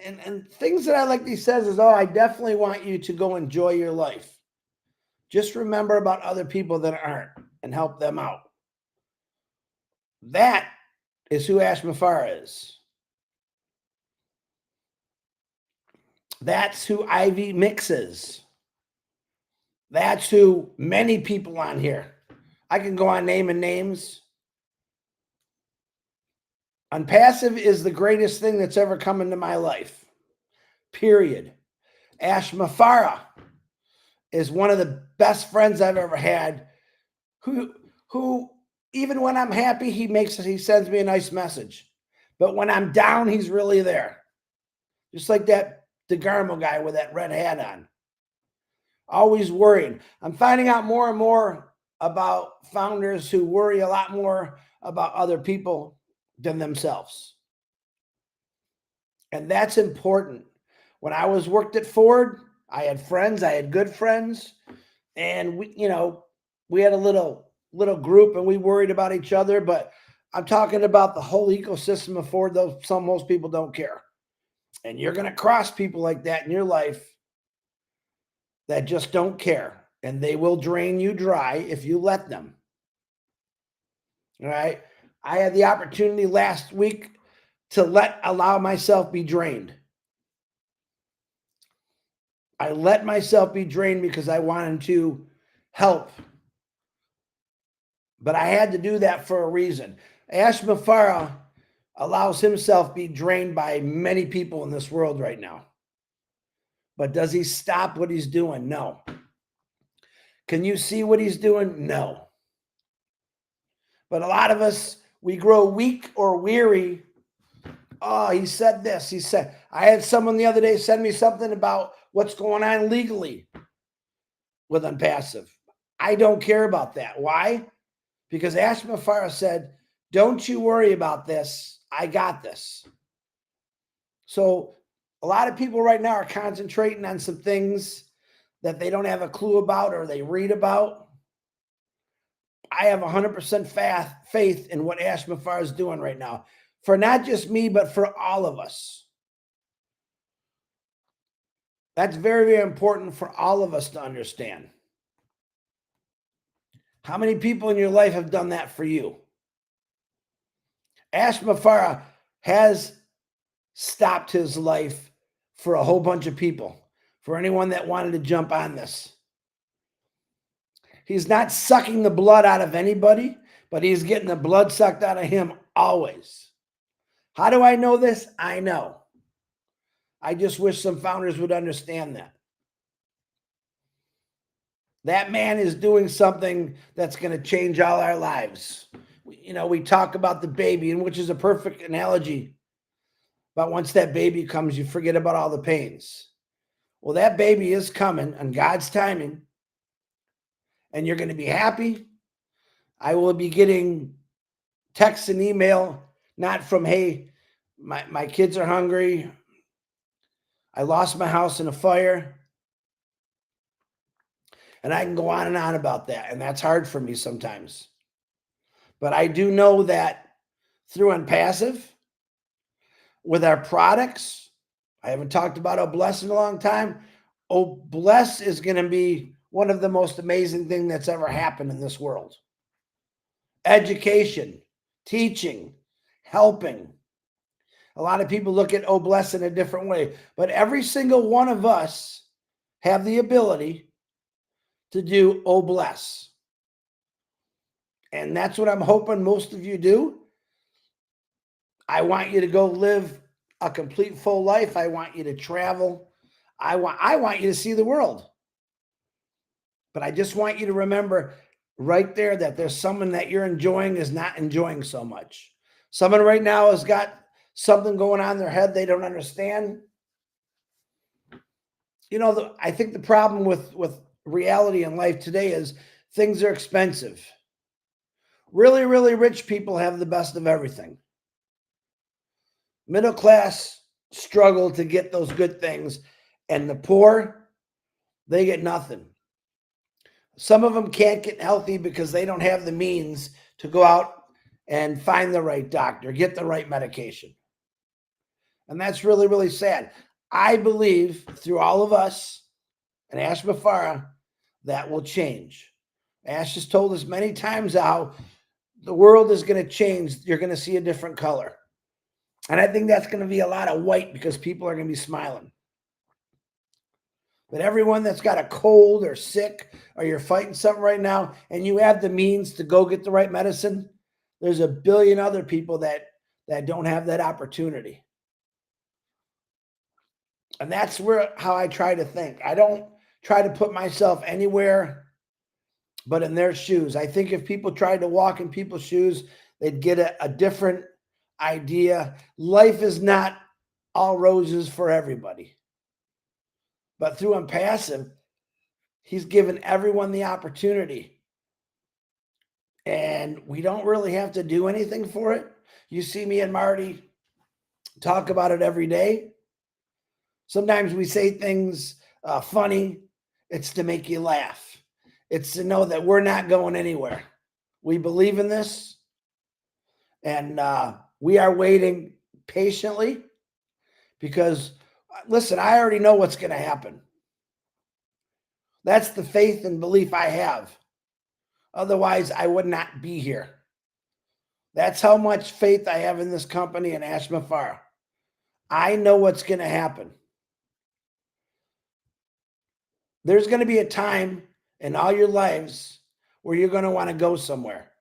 And things that I like he says is, oh, I definitely want you to go enjoy your life. Just remember about other people that aren't and help them out. That is who Ash Mafara is. That's who Ivy mixes. That's who many people on here. I can go on naming names. Onpassive is the greatest thing that's ever come into my life. Period. Ash Mafara is one of the best friends I've ever had. Who even when I'm happy, he sends me a nice message. But when I'm down, he's really there. Just like that DeGarmo guy with that red hat on. Always worrying. I'm finding out more and more about founders who worry a lot more about other people than themselves. And that's important. When I worked at Ford, I had friends, I had good friends, and we had a little group and we worried about each other, but I'm talking about the whole ecosystem of Ford, though most people don't care. And you're going to cross people like that in your life that just don't care, and they will drain you dry if you let them. All right. I had the opportunity last week to allow myself be drained. I let myself be drained because I wanted to help. But I had to do that for a reason. Ash Mafara allows himself be drained by many people in this world right now. But does he stop what he's doing? No. Can you see what he's doing? No. But a lot of us, we grow weak or weary. Oh, he said this. I had someone the other day send me something about what's going on legally with Onpassive. I don't care about that. Why? Because Ash Mafara said, don't you worry about this. I got this. So a lot of people right now are concentrating on some things that they don't have a clue about or they read about. I have 100% faith in what Ash Mafara is doing right now, for not just me, but for all of us. That's very, very important for all of us to understand. How many people in your life have done that for you? Ash Mafara has stopped his life for a whole bunch of people, for anyone that wanted to jump on this. He's not sucking the blood out of anybody, but he's getting the blood sucked out of him always. How do I know this? I know. I just wish some founders would understand that. That man is doing something that's going to change all our lives. We talk about the baby, and which is a perfect analogy. But once that baby comes, you forget about all the pains. Well, that baby is coming on God's timing, and you're going to be happy. I will be getting text and email, not from, hey, my kids are hungry. I lost my house in a fire. And I can go on and on about that. And that's hard for me sometimes. But I do know that through Onpassive, with our products, I haven't talked about Obless in a long time. Obless is going to be one of the most amazing things that's ever happened in this world. Education, teaching, helping. A lot of people look at Obless in a different way, but every single one of us have the ability to do Obless. And that's what I'm hoping most of you do. I want you to go live a complete full life. I want you to travel. I want you to see the world. But I just want you to remember right there that there's someone that you're enjoying is not enjoying so much. Someone right now has got something going on in their head they don't understand. You know, I think the problem with reality in life today is things are expensive. Really, really rich people have the best of everything. Middle class struggle to get those good things, and the poor, they get nothing. Some of them can't get healthy because they don't have the means to go out and find the right doctor, get the right medication. And that's really, really sad. I believe through all of us and Ash Mafara, that will change. Ash has told us many times how the world is going to change. You're going to see a different color. And I think that's going to be a lot of white because people are going to be smiling. But everyone that's got a cold or sick or you're fighting something right now and you have the means to go get the right medicine, there's a billion other people that don't have that opportunity. And that's how I try to think. I don't try to put myself anywhere but in their shoes. I think if people tried to walk in people's shoes, they'd get a different idea. Life is not all roses for everybody. But through Onpassive, he's given everyone the opportunity. And we don't really have to do anything for it. You see me and Marty talk about it every day. Sometimes we say things funny. It's to make you laugh. It's to know that we're not going anywhere. We believe in this. And we are waiting patiently because, listen, I already know what's going to happen. That's the faith and belief I have. Otherwise, I would not be here. That's how much faith I have in this company and Ash Mafara. I know what's going to happen. There's going to be a time in all your lives where you're going to want to go somewhere.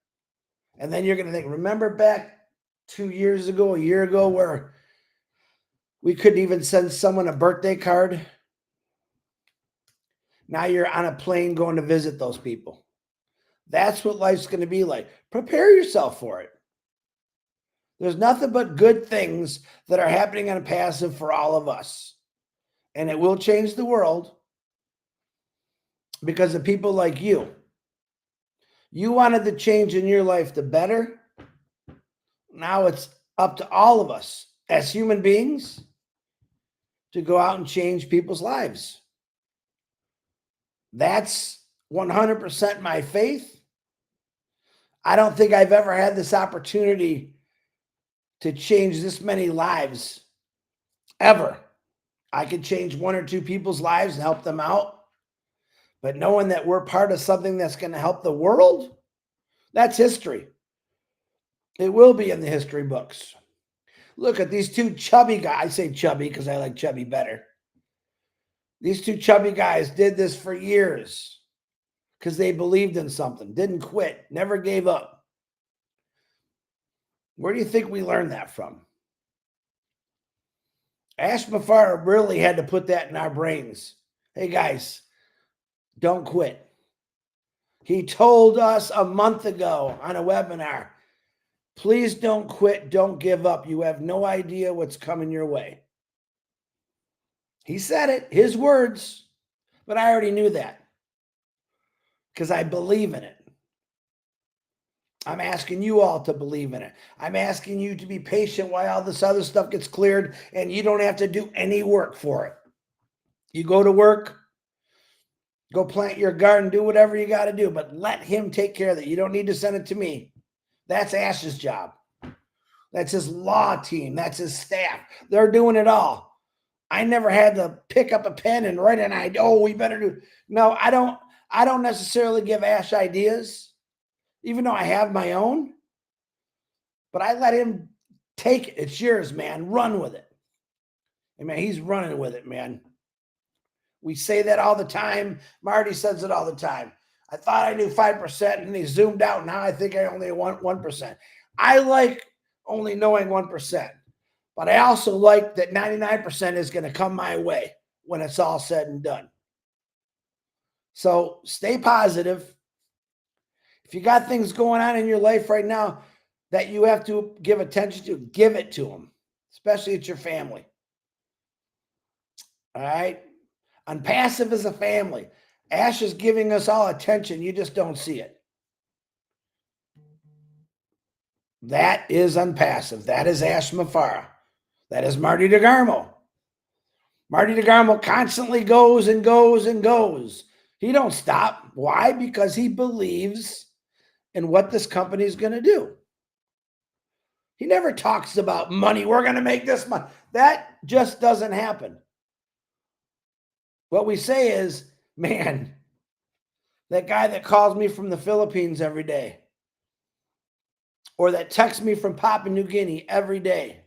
And then you're going to think, remember back 2 years ago, a year ago, where we couldn't even send someone a birthday card? Now you're on a plane going to visit those people. That's what life's going to be like. Prepare yourself for it. There's nothing but good things that are happening on Onpassive for all of us. And it will change the world because of people like you. You wanted the change in your life to better. Now it's up to all of us as human beings to go out and change people's lives. That's 100% my faith. I don't think I've ever had this opportunity to change this many lives ever. I could change 1 or 2 people's lives and help them out. But knowing that we're part of something that's going to help the world, that's history. It will be in the history books. Look at these 2 chubby guys. I say chubby because I like chubby better. These 2 chubby guys did this for years because they believed in something, didn't quit, never gave up. Where do you think we learned that from? Ash Mafara really had to put that in our brains. Hey guys, don't quit. He told us a month ago on a webinar, please don't quit, don't give up. You have no idea what's coming your way. He said it, his words, but I already knew that because I believe in it. I'm asking you all to believe in it. I'm asking you to be patient while all this other stuff gets cleared and you don't have to do any work for it. You go to work, go plant your garden, do whatever you got to do, but let him take care of it. You don't need to send it to me. That's Ash's job. That's his law team. That's his staff. They're doing it all. I never had to pick up a pen and write an idea. Oh, we better do. No, I don't necessarily give Ash ideas, even though I have my own, but I let him take it. It's yours, man. Run with it. And man, he's running with it, man. We say that all the time. Marty says it all the time. I thought I knew 5% and he zoomed out. Now I think I only want 1%. I like only knowing 1%. But I also like that 99% is going to come my way when it's all said and done. So stay positive. If you got things going on in your life right now that you have to give attention to, give it to them, especially it's your family. All right. Onpassive is a family. Ash is giving us all attention. You just don't see it. That is Onpassive. That is Ash Mafara. That is Marty DeGarmo. Marty DeGarmo constantly goes and goes and goes. He don't stop. Why? Because he believes in what this company is going to do. He never talks about money. We're going to make this money. That just doesn't happen. What we say is, man, that guy that calls me from the Philippines every day, or that texts me from Papua New Guinea every day.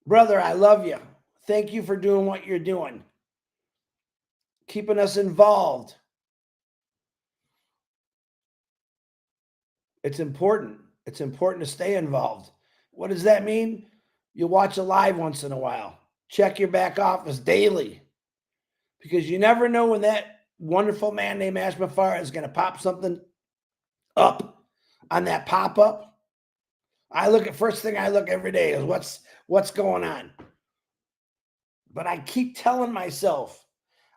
Brother, I love you. Thank you for doing what you're doing. Keeping us involved. It's important. It's important to stay involved. What does that mean? You watch a live once in a while. Check your back office daily. Because you never know when that wonderful man named Ash Mafara is going to pop something up on that pop-up. First thing I look every day is what's going on. But I keep telling myself,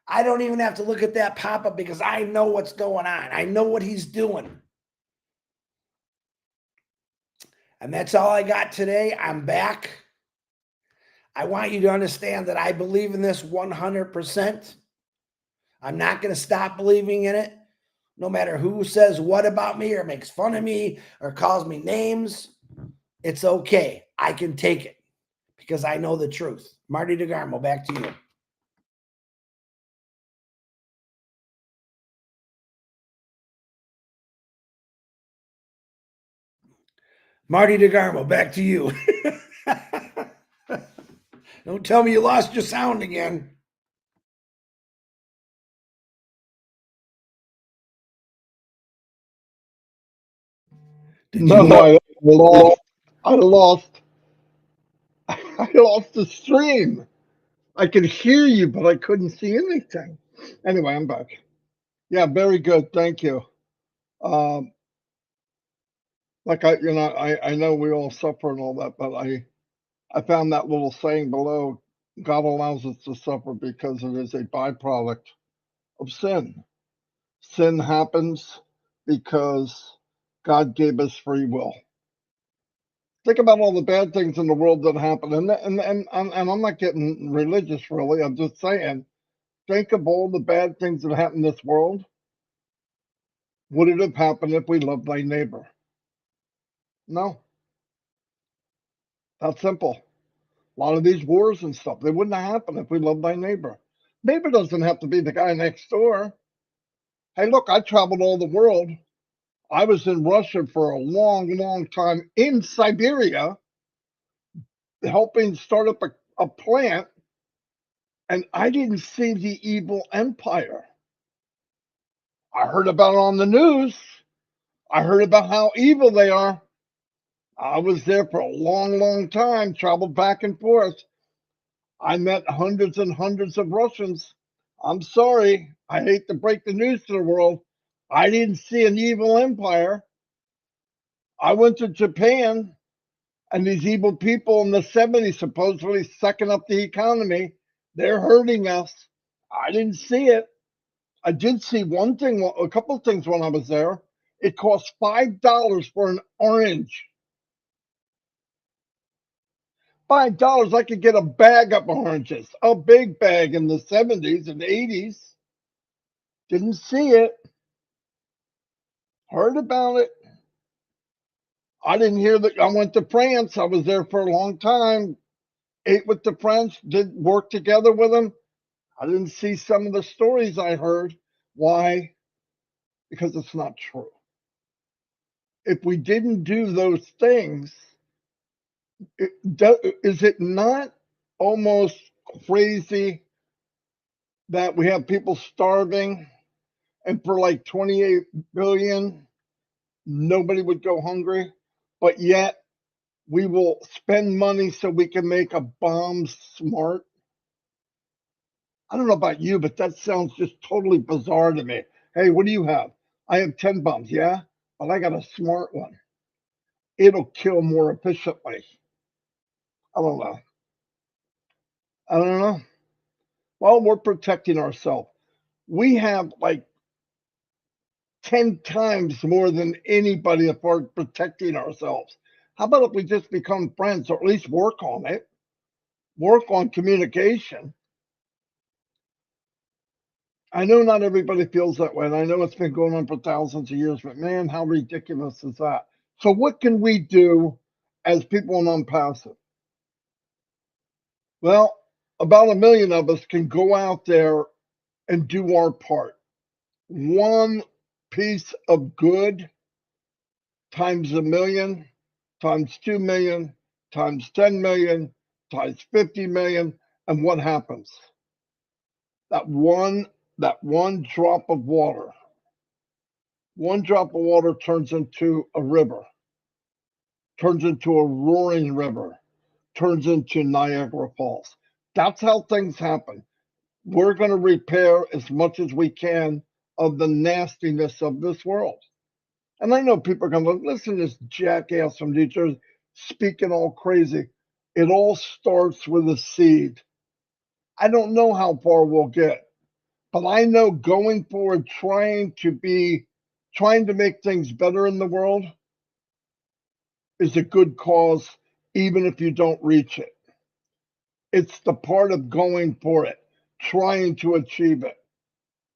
I don't even have to look at that pop-up because I know what's going on. I know what he's doing. And that's all I got today. I'm back. I want you to understand that I believe in this 100%. I'm not going to stop believing in it, no matter who says what about me or makes fun of me or calls me names. It's okay. I can take it because I know the truth. Marty DeGarmo, back to you. Marty DeGarmo, back to you. Don't tell me you lost your sound again. No, I lost the stream. I could hear you, but I couldn't see anything. Anyway, I'm back. Yeah, very good. Thank you. Like I know we all suffer and all that, but I found that little saying below, God allows us to suffer because it is a byproduct of sin. Sin happens because God gave us free will. Think about all the bad things in the world that happen, and I'm not getting religious really. I'm just saying, think of all the bad things that happen in this world. Would it have happened if we loved thy neighbor? No. That's simple. A lot of these wars and stuff, they wouldn't have happened if we loved thy neighbor. Neighbor doesn't have to be the guy next door. Hey, look, I traveled all the world. I was in Russia for a long, long time, in Siberia, helping start up a plant, and I didn't see the evil empire. I heard about it on the news. I heard about how evil they are. I was there for a long, long time, traveled back and forth. I met hundreds and hundreds of Russians. I'm sorry. I hate to break the news to the world. I didn't see an evil empire. I went to Japan, and these evil people in the 70s supposedly sucking up the economy. They're hurting us. I didn't see it. I did see one thing, a couple of things when I was there. It cost $5 for an orange. $5, I could get a bag of oranges, a big bag in the 70s and 80s. Didn't see it. Heard about it. I didn't hear that. I went to France. I was there for a long time. Ate with the French, did work together with them. I didn't see some of the stories I heard. Why? Because it's not true. If we didn't do those things, is it not almost crazy that we have people starving and for like 28 billion, nobody would go hungry? But yet we will spend money so we can make a bomb smart. I don't know about you, but that sounds just totally bizarre to me. Hey, what do you have? I have 10 bombs, yeah? But I got a smart one. It'll kill more efficiently. I don't know. I don't know. Well, we're protecting ourselves. We have like 10 times more than anybody for protecting ourselves. How about if we just become friends or at least work on it? Work on communication. I know not everybody feels that way, and I know it's been going on for thousands of years, but man, how ridiculous is that? So, what can we do as people in Onpassive? Well, about 1 million of us can go out there and do our part. One piece of good times 1 million, times 2 million, times 10 million, times 50 million, and what happens? That one drop of water, one drop of water turns into a river, turns into a roaring river, turns into Niagara Falls. That's how things happen. We're going to repair as much as we can of the nastiness of this world. And I know people are going to listen to this jackass from New Jersey speaking all crazy. It all starts with a seed. I don't know how far we'll get, but I know going forward, trying to make things better in the world is a good cause, even if you don't reach it. It's the part of going for it, trying to achieve it.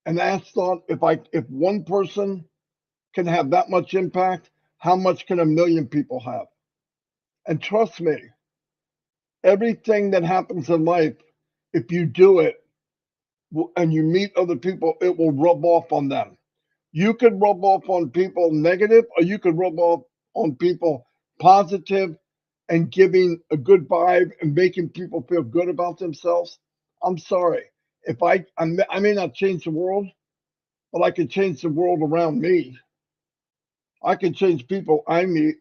And that's thought if one person can have that much impact, how much can 1 million people have? And trust me, everything that happens in life, if you do it and you meet other people, it will rub off on them. You could rub off on people negative, or you could rub off on people positive and giving a good vibe and making people feel good about themselves. I'm sorry. If I may not change the world, but I can change the world around me. I can change people I meet.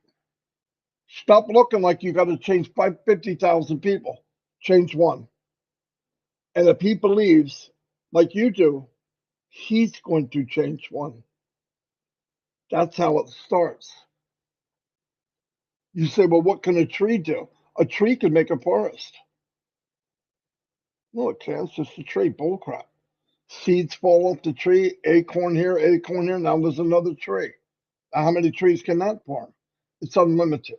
Stop looking like you got to change 50,000 people. Change one. And if he believes, like you do, he's going to change one. That's how it starts. You say, well, what can a tree do? A tree can make a forest. No, it can't. It's just a tree. Bullcrap. Seeds fall off the tree, acorn here, acorn here. Now there's another tree. Now, how many trees can that form? It's unlimited.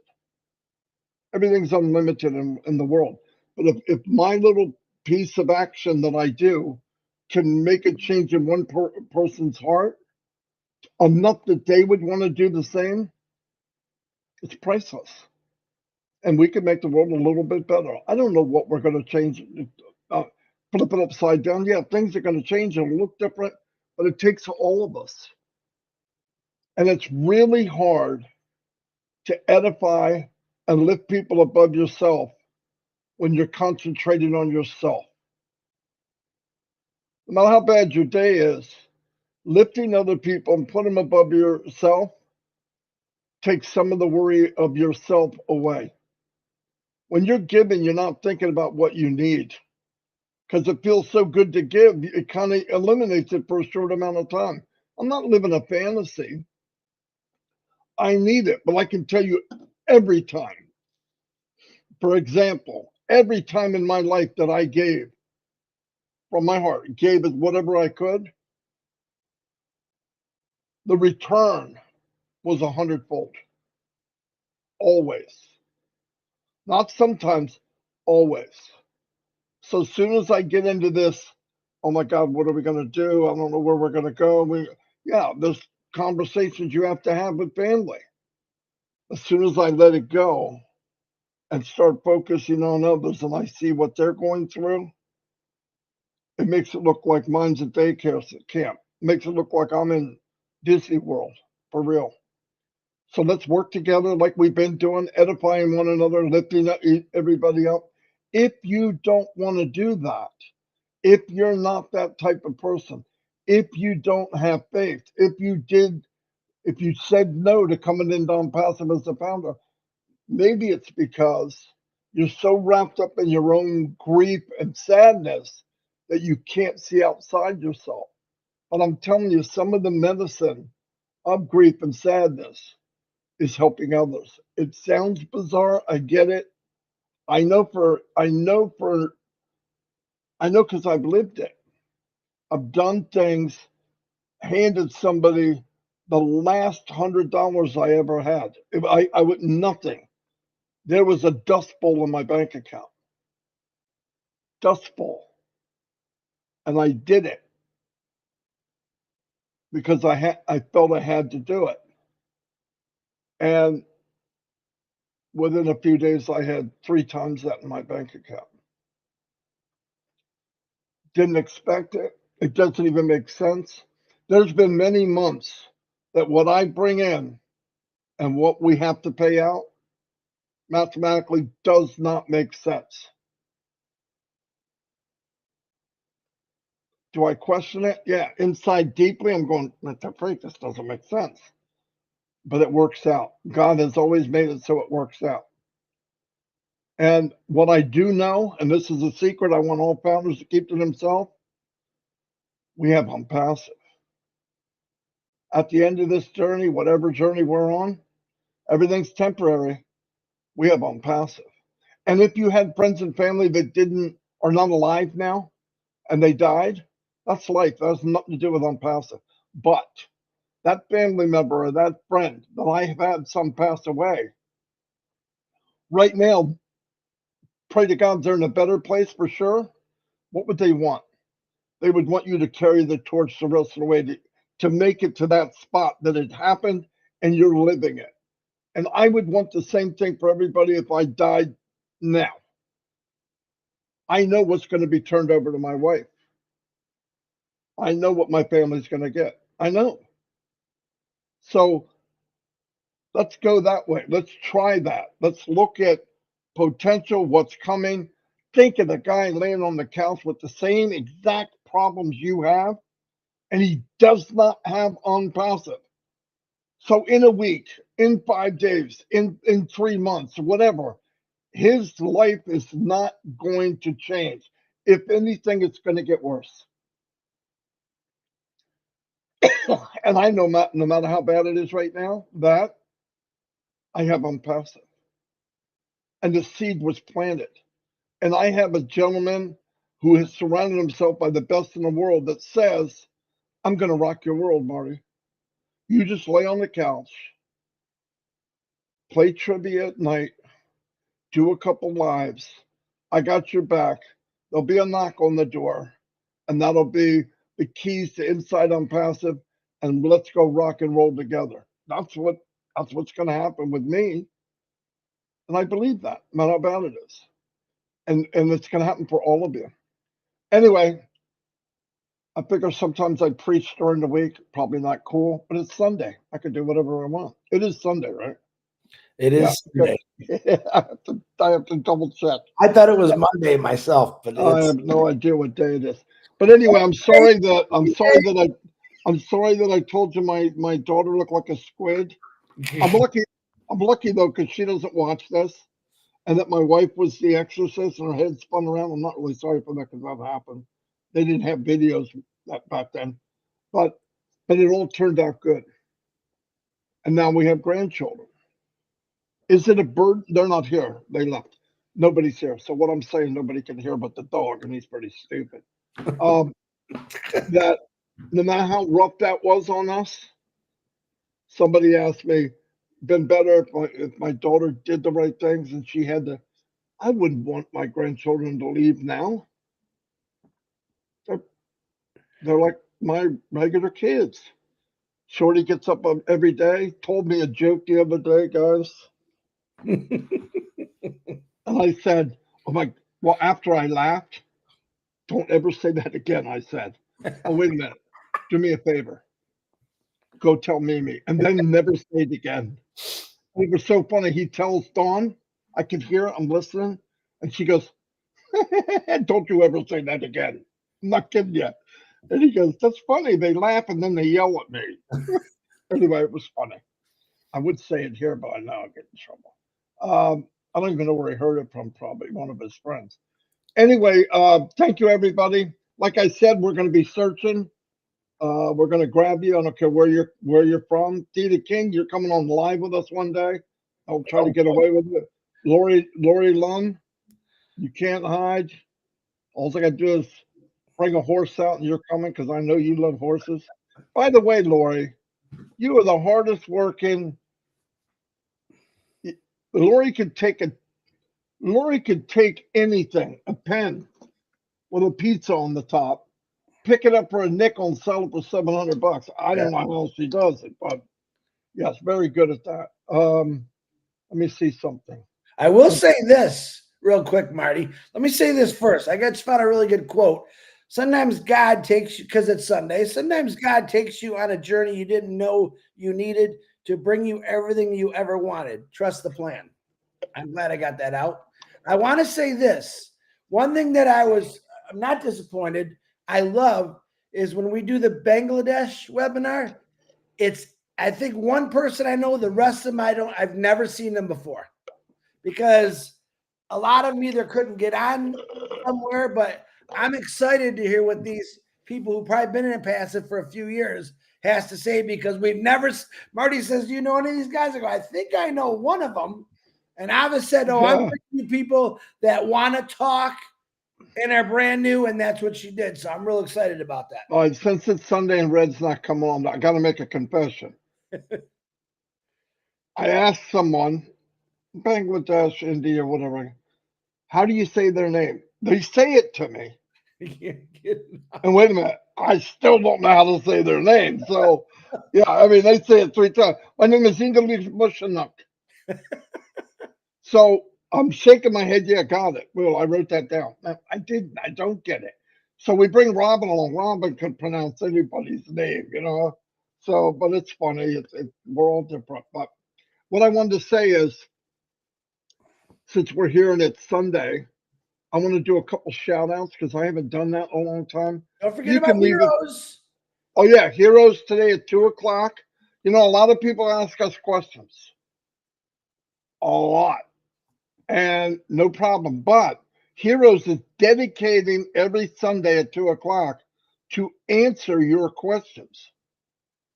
Everything's unlimited in the world. But if my little piece of action that I do can make a change in one person's heart, enough that they would want to do the same, it's priceless. And we can make the world a little bit better. I don't know what we're going to change, uh, flip it upside down. Yeah, things are going to change and look different, but it takes all of us. And it's really hard to edify and lift people above yourself when you're concentrating on yourself. No matter how bad your day is, lifting other people and put them above yourself takes some of the worry of yourself away. When you're giving, you're not thinking about what you need because it feels so good to give. It kind of eliminates it for a short amount of time. I'm not living a fantasy. I need it, but I can tell you every time. For example, every time in my life that I gave from my heart, gave it whatever I could, the return was 100-fold. Always. Not sometimes, always. So as soon as I get into this, oh my God, what are we going to do? I don't know where we're going to go. Yeah, there's conversations you have to have with family. As soon as I let it go and start focusing on others and I see what they're going through, it makes it look like mine's a daycare camp. It makes it look like I'm in Disney World for real. So let's work together like we've been doing, edifying one another, lifting everybody up. If you don't want to do that, if you're not that type of person, if you don't have faith, if you said no to coming into Onpassive as a founder, Maybe it's because you're so wrapped up in your own grief and sadness that you can't see outside yourself. But I'm telling you, some of the medicine of grief and sadness is helping others. It sounds bizarre. I get it. I know because I've lived it. I've done things, handed somebody the last $100 I ever had. I would nothing. There was a dust bowl in my bank account. Dust bowl. And I did it because I felt I had to do it. And within a few days I had 3 times that in my bank account. Didn't expect it. It doesn't even make sense. There's been many months that what I bring in and what we have to pay out mathematically does not make sense. Do I question it? Yeah, inside deeply, I'm going, what the freak, this doesn't make sense. But it works out. God has always made it so it works out. And what I do know, and this is a secret I want all founders to keep to themselves, we have Onpassive. At the end of this journey, whatever journey we're on, everything's temporary. We have Onpassive. And if you had friends and family that are not alive now and they died, that's life. That has nothing to do with Onpassive. But that family member or that friend that I have had some pass away, right now, pray to God they're in a better place for sure. What would they want? They would want you to carry the torch the rest of the way to make it to that spot that it happened and you're living it. And I would want the same thing for everybody if I died now. I know what's going to be turned over to my wife. I know what my family's going to get. I know. So let's go that way. Let's try that. Let's look at potential, what's coming. Think of the guy laying on the couch with the same exact problems you have, and he does not have Onpassive. So in a week, in 5 days, in 3 months, whatever, his life is not going to change. If anything, it's going to get worse. And I know no matter how bad it is right now, that I have Onpassive. And the seed was planted. And I have a gentleman who has surrounded himself by the best in the world that says, I'm going to rock your world, Marty. You just lay on the couch, play trivia at night, do a couple lives. I got your back. There'll be a knock on the door, and that'll be the keys to Inside Onpassive, and let's go rock and roll together. That's what's going to happen with me, and I believe that, no matter how bad it is, and it's going to happen for all of you. Anyway, I figure sometimes I preach during the week, probably not cool, but it's Sunday. I can do whatever I want. It is Sunday, right? It is Sunday. I have to double check. I thought it was Monday myself, but I have no idea what day it is. But anyway, I'm sorry that I told you my daughter looked like a squid. I'm lucky though, because she doesn't watch this, and that my wife was the exorcist and her head spun around. I'm not really sorry for that because that happened. They didn't have videos back then, but it all turned out good. And now we have grandchildren. Is it a bird? They're not here. They left. Nobody's here. So what I'm saying, nobody can hear but the dog, and he's pretty stupid. That no matter how rough that was on us, somebody asked me, been better if my daughter did the right things and she had to. I wouldn't want my grandchildren to leave now. They're, they're like my regular kids. Shorty gets up every day, told me a joke the other day, guys. And I said, oh my, well, after I laughed, don't ever say that again, I said. Oh, wait a minute. Do me a favor. Go tell Mimi. And then never say it again. It was so funny. He tells Dawn, I can hear, I'm listening. And she goes, don't you ever say that again. I'm not kidding you. And he goes, that's funny. They laugh and then they yell at me. Anyway, it was funny. I would say it here, but I know I'll get in trouble. I don't even know where he heard it from, probably one of his friends. Anyway, thank you, everybody. Like I said, we're going to be searching. We're going to grab you. I don't care where you're from. Tita King, you're coming on live with us one day. I'll try to get away with it. Lori Lund, you can't hide. All I got to do is bring a horse out and you're coming because I know you love horses. By the way, Lori, you are the hardest working. Lori could take a Lori could take anything, a pen with a pizza on the top, pick it up for a nickel and sell it for $700. I don't know how she does it, but yes, very good at that. Let me see something. I will say this real quick, Marty. Let me say this first. I just found a really good quote. Sometimes God takes you, because it's Sunday, sometimes God takes you on a journey you didn't know you needed to bring you everything you ever wanted. Trust the plan. I'm glad I got that out. I want to say this. One thing that I'm not disappointed, I love, is when we do the Bangladesh webinar, I think one person I know, the rest of them I've never seen them before, because a lot of them either couldn't get on somewhere, but I'm excited to hear what these people who probably been in passive for a few years has to say, because we've never. Marty says, "Do you know any of these guys?" I go, "I think I know one of them." And Ava said, "Oh, I'm bringing people that want to talk and are brand new," and that's what she did. So I'm real excited about that. All right, since it's Sunday and Red's not coming on, I got to make a confession. I asked someone, Bangladesh, India, whatever, how do you say their name? They say it to me. And wait a minute, I still don't know how to say their name. So, yeah, I mean, they say it 3 times. My name is English Bushanuk. So I'm shaking my head. Yeah, got it. Well, I wrote that down. No, I didn't. I don't get it. So we bring Robin along. Robin could pronounce anybody's name, you know. So, but it's funny. We're all different. But what I wanted to say is, since we're here and it's Sunday, I want to do a couple shout outs because I haven't done that in a long time. Don't forget about heroes. Oh, yeah. Heroes today at 2:00. You know, a lot of people ask us questions. A lot. And no problem. But Heroes is dedicating every Sunday at 2:00 to answer your questions.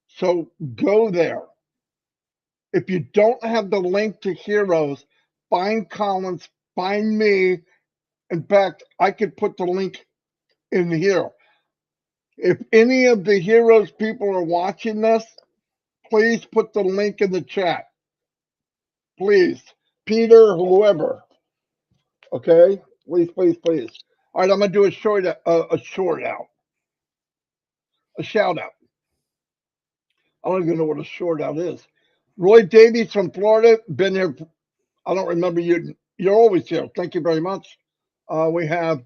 So go there. If you don't have the link to Heroes, find Collins, find me. In fact, I could put the link in here. If any of the Heroes people are watching this, please put the link in the chat. Please. Peter, whoever. Okay? Please, please, please. All right, I'm going to do a shout out. I don't even know what a short out is. Roy Davies from Florida, been here. I don't remember you. You're always here. Thank you very much. We have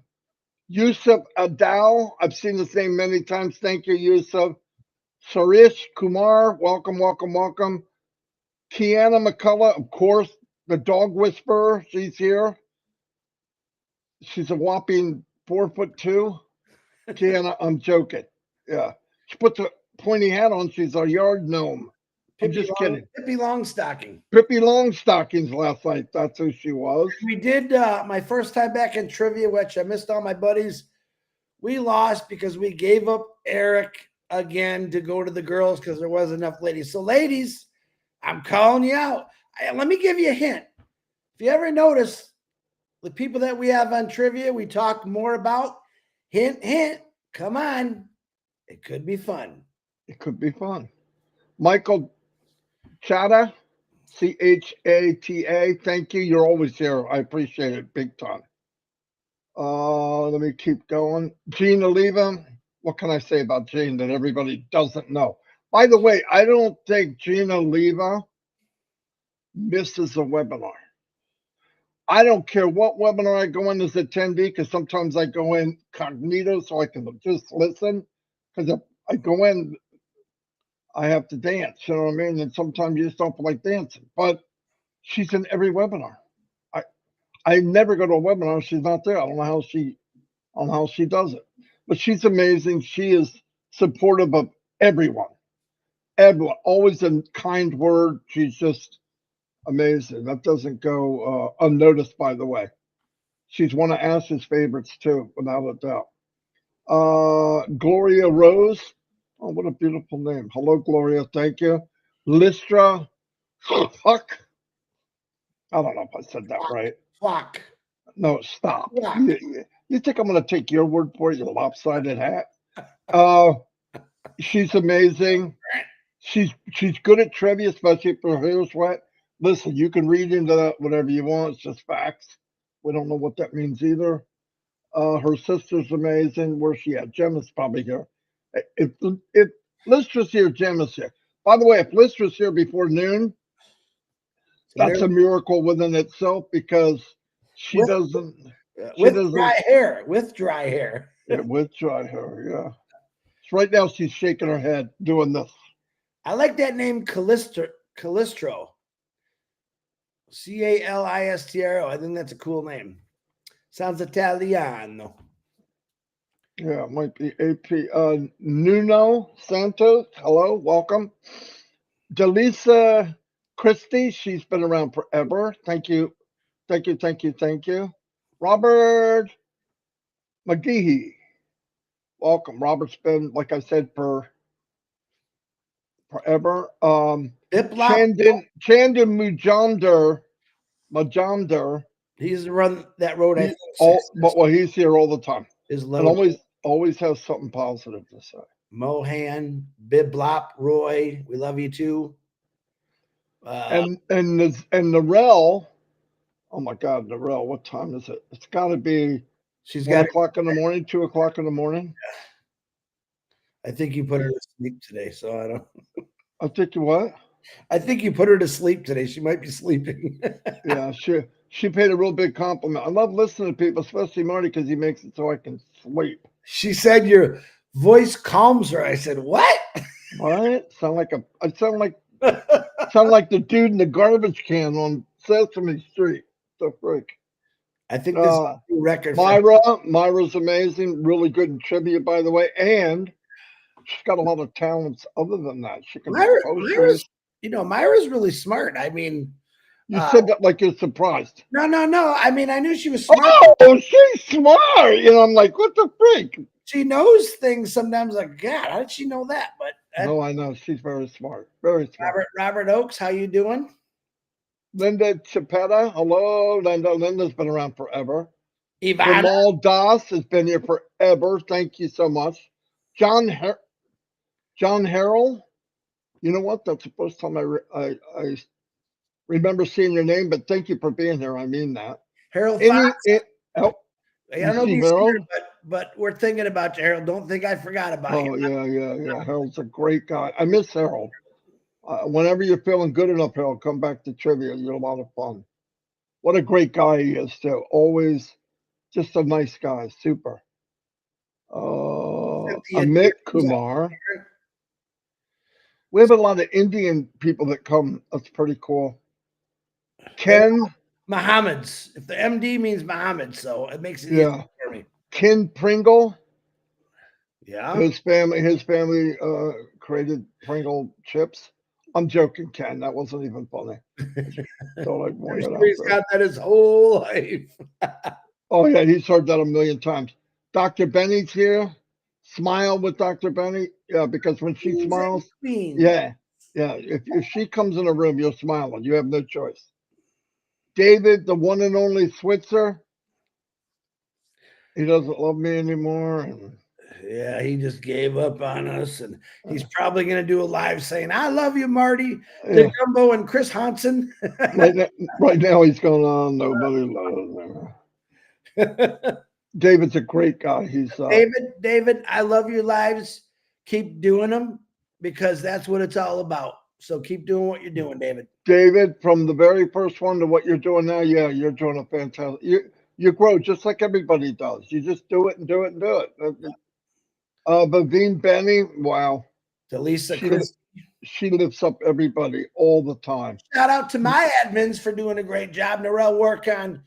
Yusuf Adal. I've seen this name many times. Thank you, Yusuf. Sarish Kumar, welcome, welcome, welcome. Kiana McCullough, of course, the dog whisperer. She's here. She's a whopping 4'2". Kiana, I'm joking. Yeah. She puts a pointy hat on. She's a yard gnome. I'm just kidding. Pippi Longstocking. Pippi Longstockings last night. That's who she was. We did my first time back in trivia, which I missed all my buddies. We lost because we gave up Eric again to go to the girls because there wasn't enough ladies. So, ladies, I'm calling you out. Let me give you a hint. If you ever notice, the people that we have on trivia, we talk more about. Hint, hint. Come on. It could be fun. It could be fun. Michael Chata, Chata. Thank you. You're always here. I appreciate it big time. Let me keep going. Gene Oliva. What can I say about Gene that everybody doesn't know? By the way, I don't think Gene Oliva misses a webinar. I don't care what webinar I go in as attendee, because sometimes I go in cognito so I can just listen. Because if I go in, I have to dance, you know what I mean? And sometimes you just don't feel like dancing. But she's in every webinar. I never go to a webinar if she's not there. I don't know how she does it. But she's amazing. She is supportive of everyone. Everyone. Always a kind word. She's just Amazing. That doesn't go unnoticed, by the way. She's one of Ash's favorites too, without a doubt. Gloria Rose. Oh, what a beautiful name. Hello, Gloria. Thank you. Listra. Fuck. I don't know if I said that right. Flock. No, stop. Flock. You think I'm going to take your word for it, you lopsided hat? She's amazing. She's good at trivia, especially for Here's What. Listen, you can read into that whatever you want. It's just facts. We don't know what that means either. Her sister's amazing. Where's she at? Gemma's probably here. If Listra's here, Gemma's here. By the way, if Listra's here before noon, that's a miracle within itself because she doesn't. Dry hair. With dry hair. Yeah, with dry hair. Yeah. So right now she's shaking her head doing this. I like that name, Calistro. Calistro. I think that's a cool name. Sounds Italiano. Yeah, it might be AP. Nuno Santos. Hello, welcome. Delisa Christie. She's been around forever. Thank you. Thank you. Thank you. Thank you. Robert McGehee. Welcome. Robert's been, like I said, for forever. Chandan Majumdar. He's the run that road. He's here all the time. And always has something positive to say. Mohan, Biblop, Roy, we love you too. And Narelle. Oh my God, Narelle, what time is it? It's got to be. She's 1 o'clock in the morning, 2 o'clock in the morning. I think you put her to sleep today, so I don't. I think you what? I think you put her to sleep today. She might be sleeping. Yeah, she paid a real big compliment. I love listening to people, especially Marty, because he makes it so I can sleep. She said your voice calms her. I said, what? What? I sound like the dude in the garbage can on Sesame Street. The freak. I think this is a new record. Myra's amazing, really good in trivia, by the way, and she's got a lot of talents other than that. She can write poetry. Myra's really smart. I mean, you said that like you're surprised. No. I mean, I knew she was smart. Oh, she's smart. I'm like, what the freak? She knows things sometimes. Like, God, how did she know that? But no, I know she's very smart. Very smart. Robert Oakes, how you doing? Linda Chapetta, hello, Linda. Linda's been around forever. Ivana Jamal Das has been here forever. Thank you so much. John Harrell. You know what? That's the first time I remember seeing your name, but thank you for being here. I mean that. Harold Fox. I don't know if he's here, but we're thinking about you, Harold. Don't think I forgot about you. Oh, yeah. Harold's a great guy. I miss Harold. Whenever you're feeling good enough, Harold, come back to trivia. You're a lot of fun. What a great guy he is, too. Always just a nice guy. Super. Amit Kumar. We have a lot of Indian people that come. That's pretty cool. Ken Mohammed's. If the MD means Mohammed, so it makes it easy for me. Ken Pringle. Yeah. His family created Pringle chips. I'm joking, Ken. That wasn't even funny. He's got that his whole life. Oh yeah, he's heard that a million times. Dr. Benny's here. Smile with Dr. Benny. Yeah, because when she smiles, yeah. If she comes in a room, you're smiling. You have no choice. David, the one and only Switzer. He doesn't love me anymore. Yeah, he just gave up on us, and he's probably going to do a live saying, "I love you, Marty, DeGumbo, and Chris Hansen." right now, he's going on. Nobody loves me. David's a great guy. He's David. I love your lives. Keep doing them because that's what it's all about. So keep doing what you're doing, David. David, from the very first one to what you're doing now, yeah, you're doing a fantastic. You grow just like everybody does. You just do it and do it and do it. Bavine Benny, wow. Delisa, she lifts up everybody all the time. Shout out to my admins for doing a great job. Narelle work on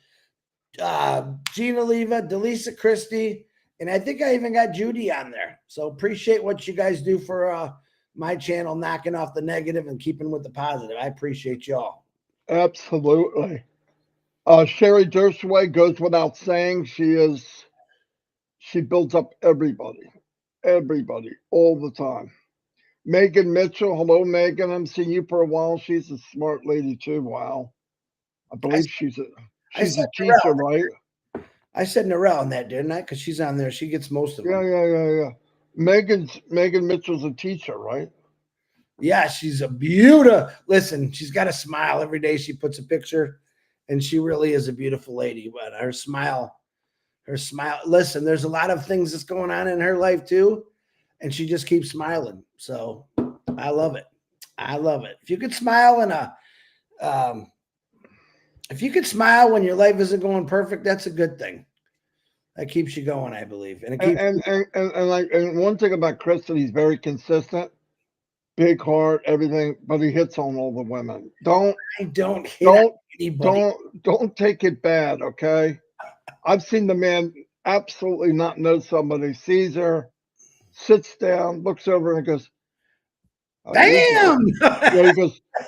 Gina Leva, Delisa Christie, and I think I even got Judy on there. So appreciate what you guys do for my channel, knocking off the negative and keeping with the positive. I appreciate y'all. Absolutely. Sherry Dershowitz goes without saying. She builds up everybody all the time. Megan Mitchell, hello Megan. I haven't seen you for a while. She's a smart lady too. Wow. I I, believe I she's said a teacher, Narelle. right? I said Narelle in that, didn't I? Because she's on there. She gets most of Yeah, them. yeah. Megan Mitchell's a teacher, right? Yeah, she's a beautiful. Listen, she's got a smile every day. She puts a picture, and she really is a beautiful lady. But her smile. Listen, there's a lot of things that's going on in her life too, and she just keeps smiling. So I love it. I love it. If you could smile um, if you could smile when your life isn't going perfect, that's a good thing. That keeps you going, I believe, and it keeps. And one thing about Kristen, he's very consistent, big heart, everything, but he hits on all the women. I don't hit on Don't anybody. don't take it bad, okay? I've seen the man absolutely not know somebody, sees her, sits down, looks over and goes, "How you Damn. doing?" Yeah,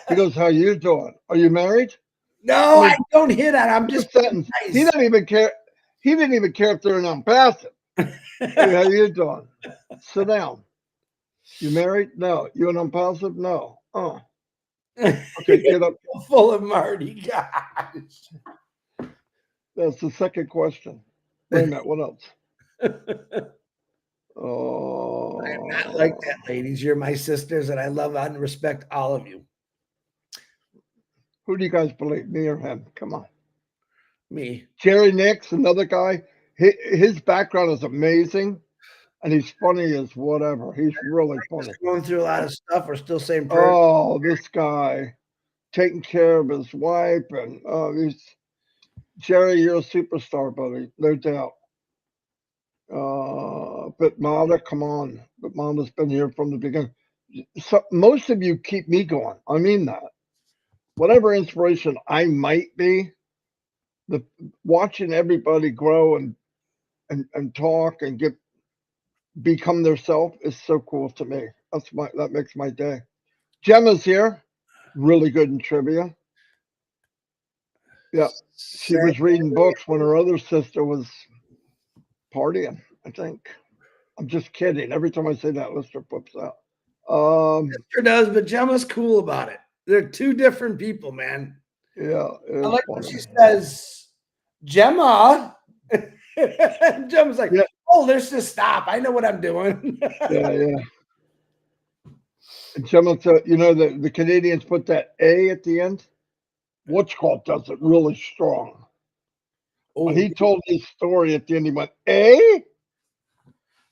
he goes, "How you doing? Are you married?" I No, I mean, don't hit on. I'm first just sentence. He nice. didn't even care. He didn't even care if they're an unpassive. Hey, how you doing? Sit down. You married? No. You an unpassive? No. Oh, okay. Get up. Full of Marty, gosh. That's the second question. Wait a minute. What else? Not like Oh, that, ladies. You're my sisters, and I love and respect all of you. who do you guys believe, me or him? Come on. Me. Jerry Nix, another guy. His background is amazing, and he's funny as whatever. He's really funny. Going through a lot of stuff. We're still saying prayer. Oh, this guy taking care of his wife, and he's Jerry. You're a superstar, buddy, no doubt. But Mata, come on. But Mata's been here from the beginning. So most of you keep me going. I mean that. Whatever inspiration I might be, the watching everybody grow and talk and become their self is so cool to me. That makes my day. Gemma's here, really good in trivia. Yeah, she Say, was reading books when her other sister was partying. I think. I'm just kidding. Every time I say that, Lister flips out. sure does, but Gemma's cool about it. They're two different people, man. Yeah, it I is like when funny. she says, Gemma. And Gemma's like, Yeah, oh, let's just stop. I know what I'm doing. yeah. And Gemma, the Canadians put that A at the end. Whatchcall does it really strong. When Oh, he told his story at the end, he went, A?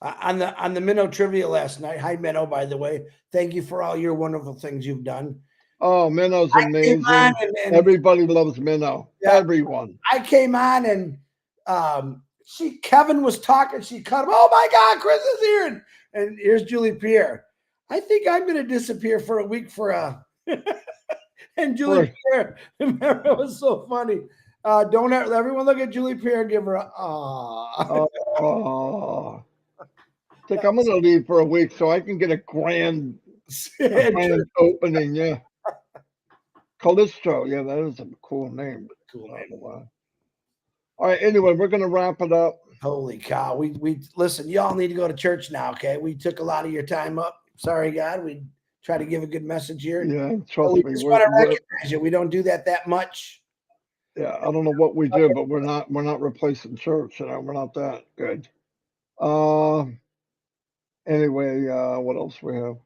on the Minnow trivia last night. Hi, Minnow, by the way. Thank you for all your wonderful things you've done. Oh, Minnow's I came on amazing. and Everybody loves Minnow. yeah, Everyone. I came on and Kevin was talking. She cut him. Oh my God, Chris is here, and here's Julie Pierre. I think I'm going to disappear for a week for a. And Julie Pierre, remember, it was so funny. Don't everyone look at Julie Pierre and give her a Oh, I think I'm going to leave for a week so I can get a grand opening. Yeah. Callisto. Yeah, that is a cool name. Cool name. All right. Anyway, we're going to wrap it up. Holy cow. We listen, y'all need to go to church now. Okay. We took a lot of your time up. Sorry, God. We try to give a good message here. Yeah. Trust we me. just want to recognize you. We don't do that much. Yeah. I don't know what we do, but we're not replacing church. We're not that good. Anyway, what else we have?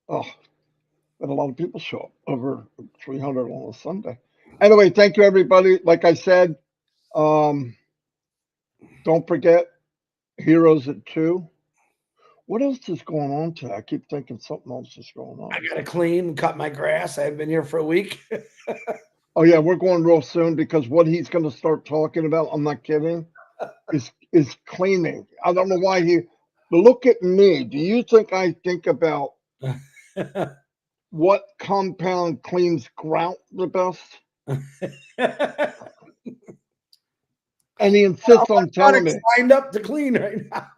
Oh, and a lot of people show up, over 300 on a Sunday. Anyway, thank you, everybody. Like I said, don't forget Heroes at 2. What else is going on today? I keep thinking something else is going on. I got to clean and cut my grass. I haven't been here for a week. Oh, yeah, we're going real soon because what he's going to start talking about, I'm not kidding, is cleaning. I don't know why look at me. Do you think I think about what compound cleans grout the best? And he insists on telling me. Lined up to clean right now.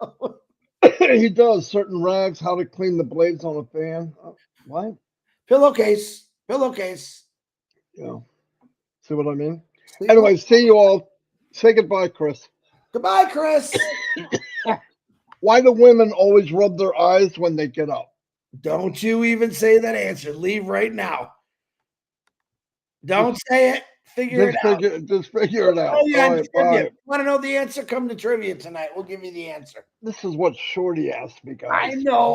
He does certain rags, how to clean the blades on a fan. What? Pillowcase. Pillowcase. Yeah. See what I mean? See Anyway, see you all. Say goodbye, Chris. Goodbye, Chris. Why do women always rub their eyes when they get up? Don't you even say that answer. Leave right now. Don't say it. Figure it out. Just figure it out. Oh, yeah, All right, trivia. bye. Want to know the answer? Come to trivia tonight. We'll give you the answer. This is what Shorty asked me, guys. I know.